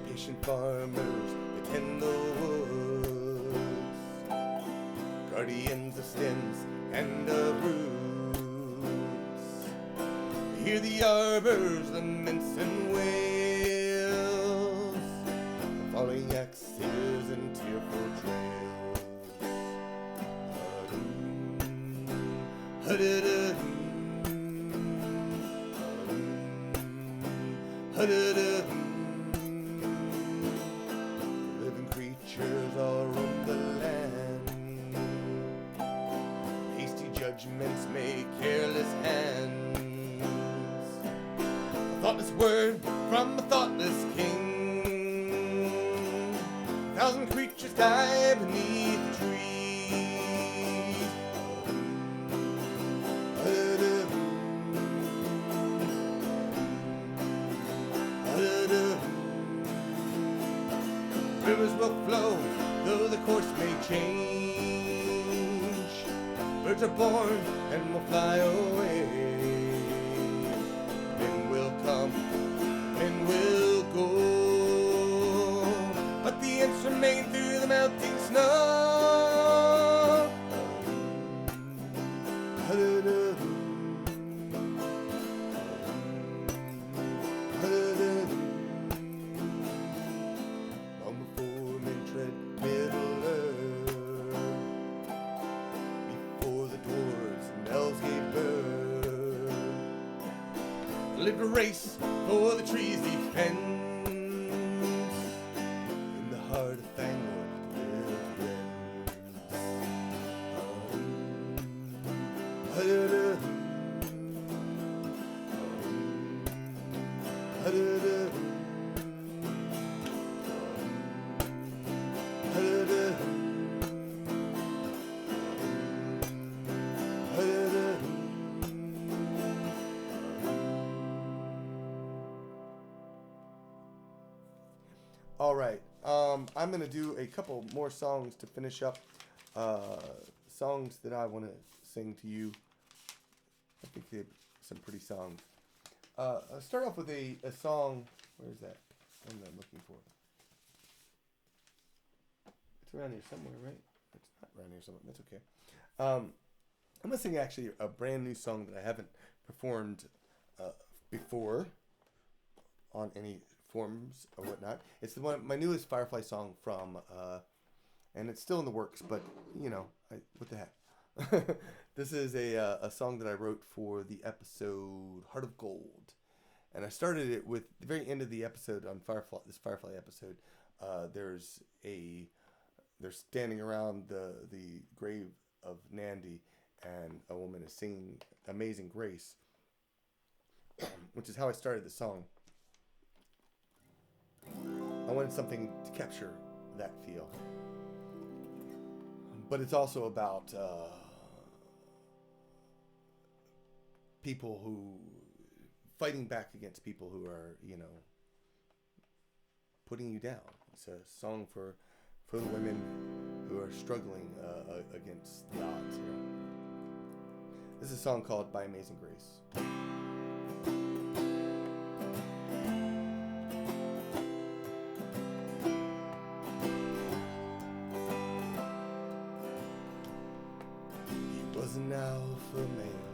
Patient farmers, they tend the woods, guardians of stems and of roots. Hear the arbors, the mints and wails, the falling axes and tearful trails. Living creatures all roam the land, hasty judgments make thoughtless word from a thoughtless king. 1,000 creatures die beneath the trees. Rivers will flow, though the course may change. Birds are born and will fly away. Men will come, men will go, but the ends remain through the melting snow. Long before men tread Middle Earth, before the dwarves and elves gave birth, lived a race for the trees' defense. In the heart of Fangor lived All right, I'm going to do a couple more songs to finish up. Songs that I want to sing to you. I think they're some pretty songs. I'll start off with a song. Where is that? I'm not looking for it. It's around here somewhere, right? It's not around here somewhere. That's okay. I'm going to sing actually a brand new song that I haven't performed before on any forms or whatnot. It's the one, my newest Firefly song from, and it's still in the works, but you know, what the heck. This is a song that I wrote for the episode Heart of Gold, and I started it with the very end of the episode on Firefly. This Firefly episode, they're standing around the grave of Nandi, and a woman is singing Amazing Grace, which is how I started the song. I wanted something to capture that feel. But it's also about people who fighting back against people who are, you know, putting you down. It's a song for the women who are struggling against the odds here. This is a song called By Amazing Grace. Was an alpha male,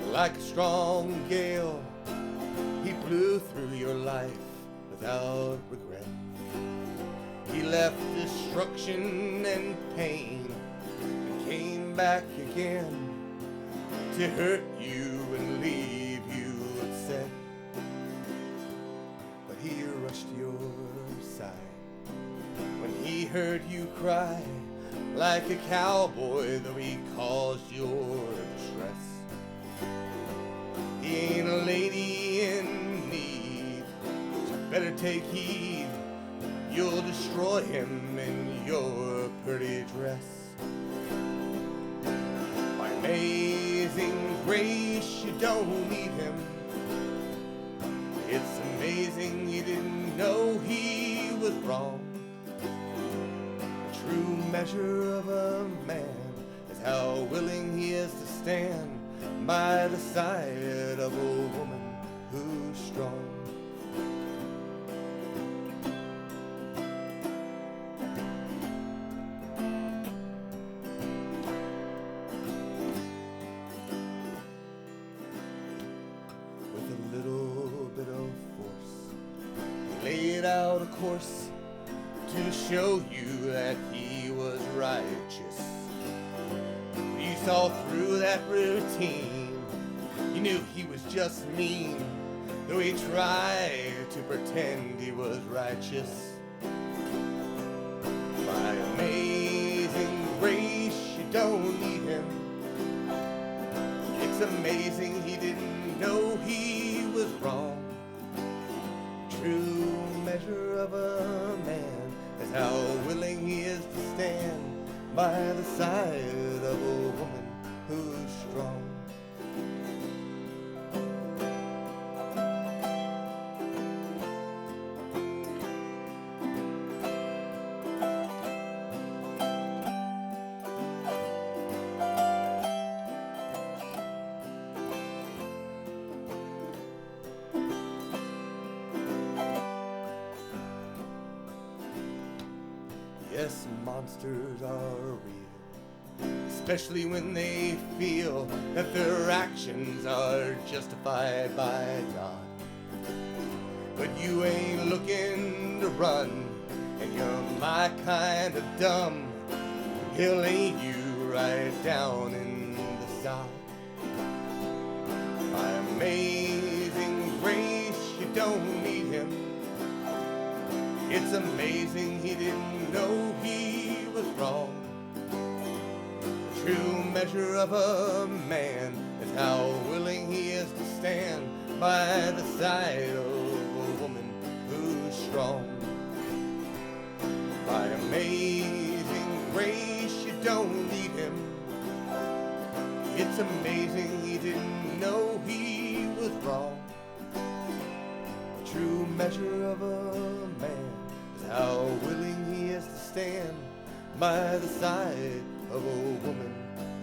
and like a strong gale, he blew through your life without regret. He left destruction and pain, and came back again to hurt you and leave you upset. But he rushed your side when he heard you cry, like a cowboy, though he caused your distress. He ain't a lady in need, so better take heed. You'll destroy him in your pretty dress. By amazing grace, you don't need him. It's amazing you didn't know he was wrong. True measure of a man is how willing he is to stand by the side of a woman who's strong. With a little bit of force, he laid out a course to show you that he was righteous. You saw through that routine. You knew he was just mean, though he tried to pretend he was righteous. By amazing grace, you don't need him. It's amazing he didn't know he was wrong. yes, monsters are real, especially when they feel that their actions are justified by God. But you ain't looking to run, and you're my kind of dumb. He'll lay you right down in the sod. My amazing grace, you don't need him. It's amazing he didn't know he was wrong. The true measure of a man is how willing he is to stand by the side of a woman who's strong. By amazing grace, you don't need him. It's amazing he didn't know he was wrong. The true measure of a man is how willing he is to stand by the side of a woman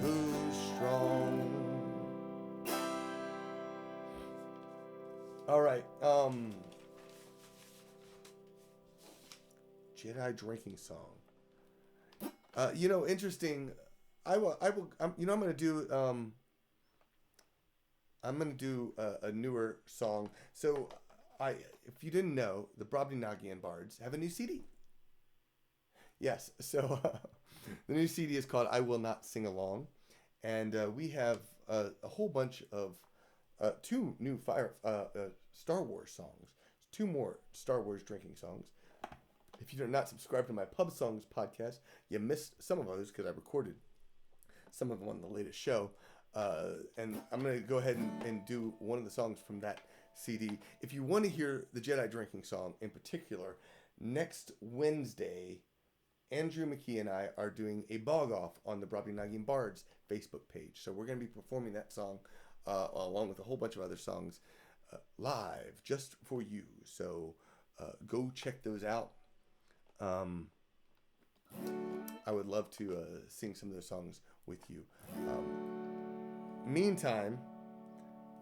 who's strong. All right, Jedi drinking song. Interesting. I'm gonna do a newer song. So, if you didn't know, the Brobdingnagian Bards have a new CD. Yes, so the new CD is called "I Will Not Sing Along," and we have a whole bunch of two new Star Wars songs, two more Star Wars drinking songs. If you're not subscribed to my Pub Songs podcast, you missed some of those because I recorded some of them on the latest show. And I'm going to go ahead and do one of the songs from that CD. If you want to hear the Jedi drinking song in particular, next Wednesday, Andrew McKee and I are doing a bog off on the Brobdingnagian Bards Facebook page. So we're going to be performing that song along with a whole bunch of other songs live just for you. So go check those out. I would love to sing some of those songs with you. Meantime,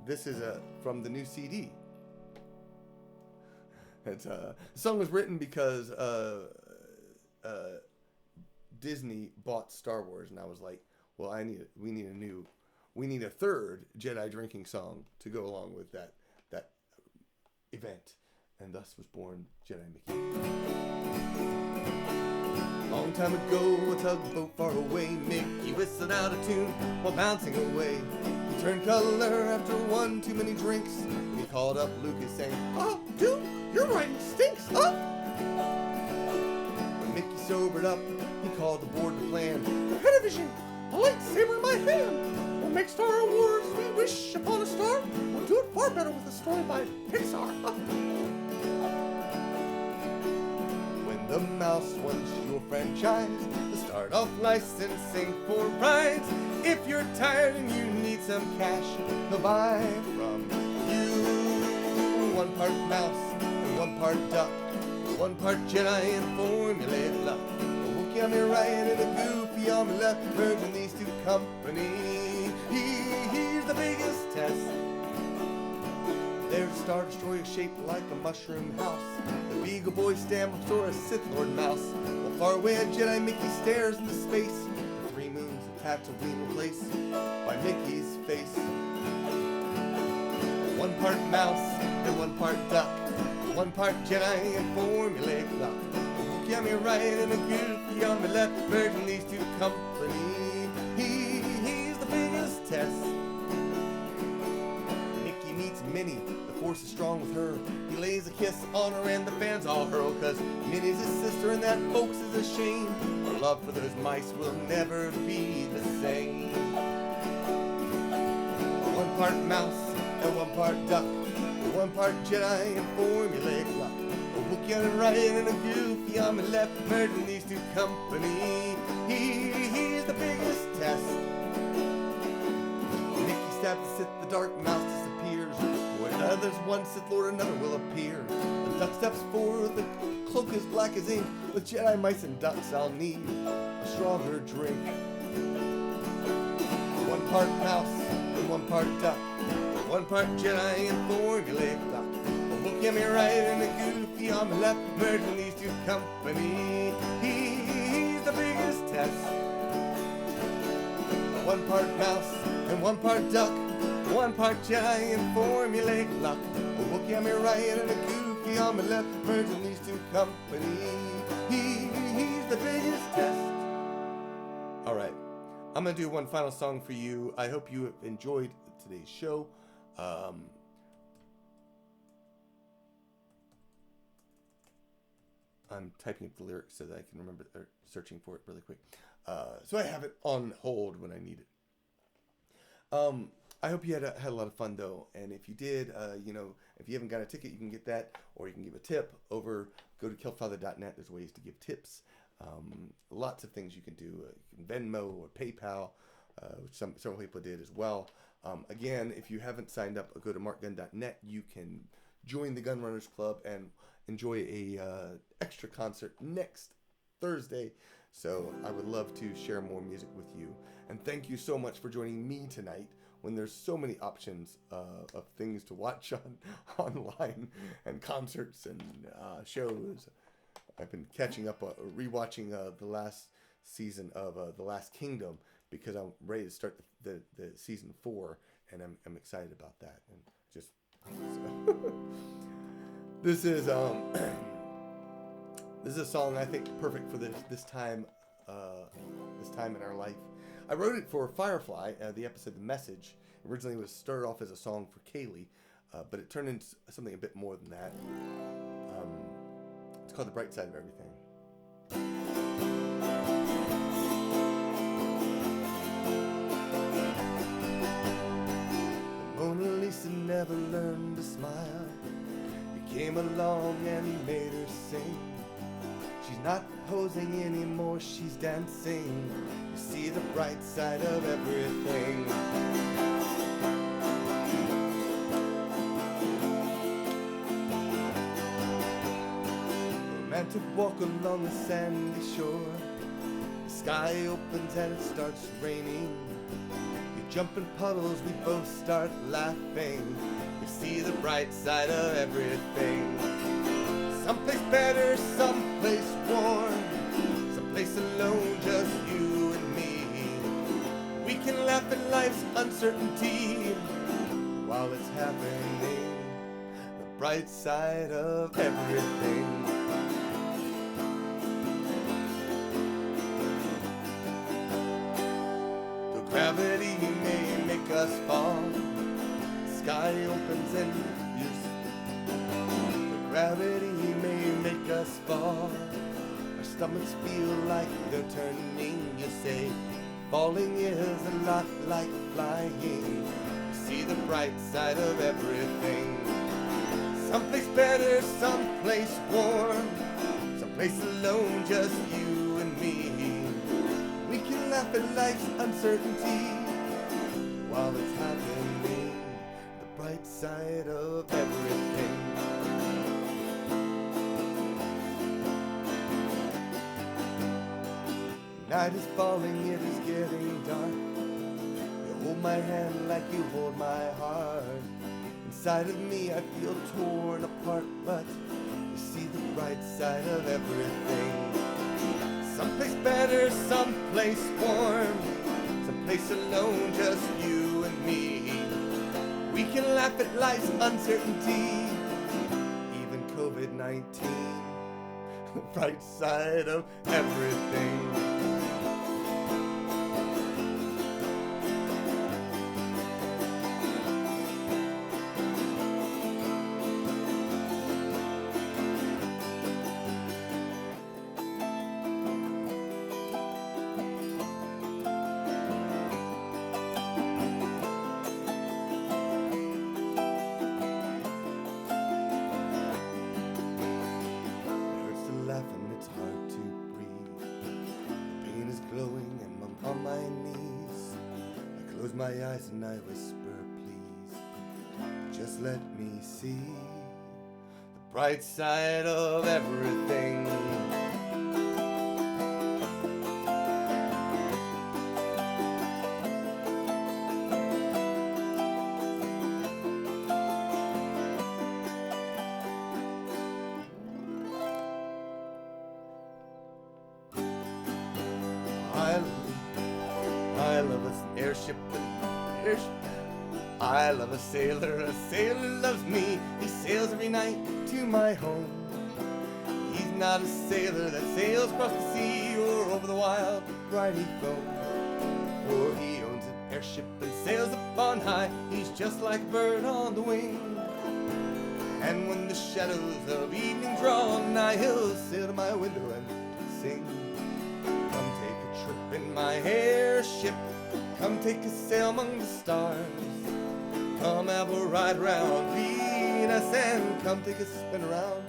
this is from the new CD. The song was written because Disney bought Star Wars, and I was like, well, we need a third Jedi drinking song to go along with that event, and thus was born Jedi Mickey. Long time ago, a tugboat far away, Mickey whistled out a tune while bouncing away. He turned color after one too many drinks, and he called up Lucas saying, "Oh, dude, your writing stinks, huh?" When Mickey sobered up, he called aboard the plan. "Panavision, a lightsaber in my hand. We'll make Star Wars we wish upon a star. We'll do it far better with a story by Pixar." The mouse wants your franchise, the start-off licensing for rides. If you're tired and you need some cash, they'll buy from you. One part mouse and one part duck, one part Jedi and formulaic luck. A Wookiee on your right and a Goofy on the left, merging these two companies. Here's the biggest test. There's a Star Destroyer shaped like a mushroom house. The Beagle Boy stands for a Sith Lord mouse. While far away a Jedi Mickey stares into space. The 3 moons of Tatooine replaced by Mickey's face. One part mouse and one part duck, one part Jedi and formulaic luck. A Wookiee on your right and a Goofy on the left, merging these two companies. He's the biggest test. Mickey meets Minnie. The Force is strong with her. He lays a kiss on her and the fans all hurl, 'cause Minnie's his sister and that, folks, is a shame. Our love for those mice will never be the same. One part mouse and one part duck, one part Jedi and formulaic luck. A Wookiee on the right and a Goofy on the left, merging these two companies. He's the biggest test. Mickey stabs the Sith, the dark mouse disappears. There's one Sith Lord, another will appear. The duck steps forward, the cloak is black as ink. With Jedi, mice, and ducks, I'll need a stronger drink. One part mouse and one part duck, one part Jedi and formulaic luck. A Wookiee on my right and a Goofy on the left, merging these two companies. the biggest test. One part mouse and one part duck, one part giant formulaic luck. A Wookiee on my right and a Goofy on my left, merging these two companies. He's the biggest test. All right, I'm gonna do one final song for you. I hope you have enjoyed today's show. I'm typing up the lyrics so that I can remember, or searching for it really quick. So I have it on hold when I need it. I hope you had a lot of fun though, and if you did, if you haven't got a ticket, you can get that, or you can give a tip over. Go to celtfather.net. There's ways to give tips. Lots of things you can do. You can Venmo or PayPal, which several people did as well. Again, if you haven't signed up, go to marcgunn.net. You can join the Gun Runners Club and enjoy a extra concert next Thursday. So I would love to share more music with you. And thank you so much for joining me tonight when there's so many options of things to watch online and concerts and shows. I've been catching up, rewatching the last season of The Last Kingdom because I'm ready to start the season 4, and I'm excited about that. And just so. This is a song I think perfect for this time in our life. I wrote it for Firefly, the episode The Message. Originally it was started off as a song for Kaylee, but it turned into something a bit more than that. It's called The Bright Side of Everything. The Mona Lisa never learned to smile. You came along and made her sing. She's not posing anymore, she's dancing. You see the bright side of everything. Romantic walk along the sandy shore. The sky opens and it starts raining. You jump in puddles, we both start laughing. We see the bright side of everything. Someplace better, someplace warm, someplace alone, just you and me. We can laugh at life's uncertainty while it's happening. The bright side of everything. Though gravity may make us fall, the sky opens and gravity may make us fall. Our stomachs feel like they're turning. You say falling is a lot like flying. You see the bright side of everything. Someplace better, someplace warm, someplace alone, just you and me. We can laugh at life's uncertainty while it's happening. The bright side of everything. Night is falling, it is getting dark. You hold my hand like you hold my heart. Inside of me I feel torn apart, but you see the bright side of everything. Someplace better, someplace warm, someplace alone, just you and me. We can laugh at life's uncertainty, even COVID-19. The bright side of everything. My eyes and I whisper, please, just let me see the bright side of everything. airship and airship. I love a sailor loves me. He sails every night to my home. He's not a sailor that sails across the sea or over the wild briny foam. For he owns an airship and sails up on high. He's just like a bird on the wing. And when the shadows of evening draw nigh, he'll sail to my window and sing. Come take a trip in my airship. Come take a sail among the stars. Come have a ride round Venus and come take a spin around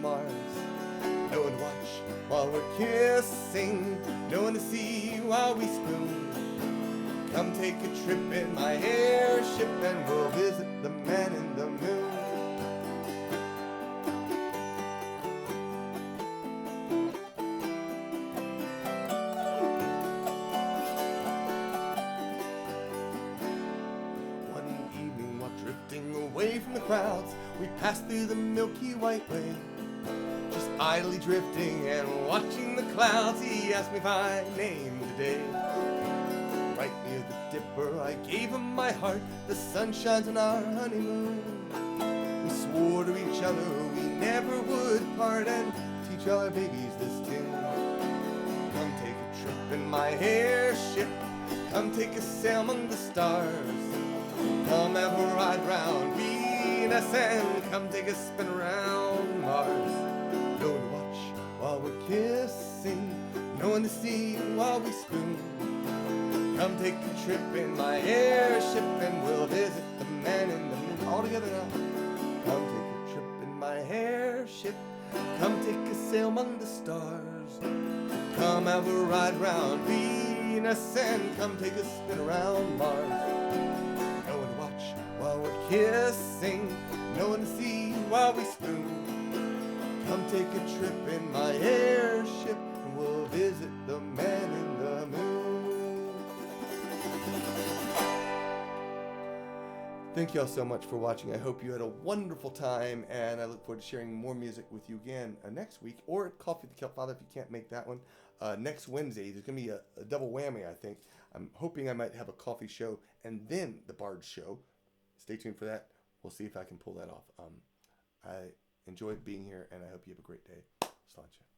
Mars. No one watch while we're kissing, no one to see while we spoon. Come take a trip in my airship and we'll visit the man in the moon. Away from the crowds, we passed through the Milky White Way. Just idly drifting and watching the clouds, he asked me my name today. Right near the dipper, I gave him my heart. The sun shines on our honeymoon. We swore to each other we never would part and teach our babies this tune. Come take a trip in my airship. Come take a sail among the stars. Come have a ride round Venus and come take a spin around Mars. No one to watch while we're kissing, no one to see while we spoon. Come take a trip in my airship and we'll visit the man in the moon. All together now. Come take a trip in my airship. Come take a sail among the stars. Come have a ride round Venus and come take a spin around Mars. While we're kissing, no one to see while we spoon. Come take a trip in my airship and we'll visit the man in the moon. Thank you all so much for watching. I hope you had a wonderful time, and I look forward to sharing more music with you again next week, or at Coffee with the Celtfather if you can't make that one. Next Wednesday, there's going to be a double whammy, I think. I'm hoping I might have a coffee show and then the Bard show. Stay tuned for that. We'll see if I can pull that off. I enjoyed being here, and I hope you have a great day. Sláinte.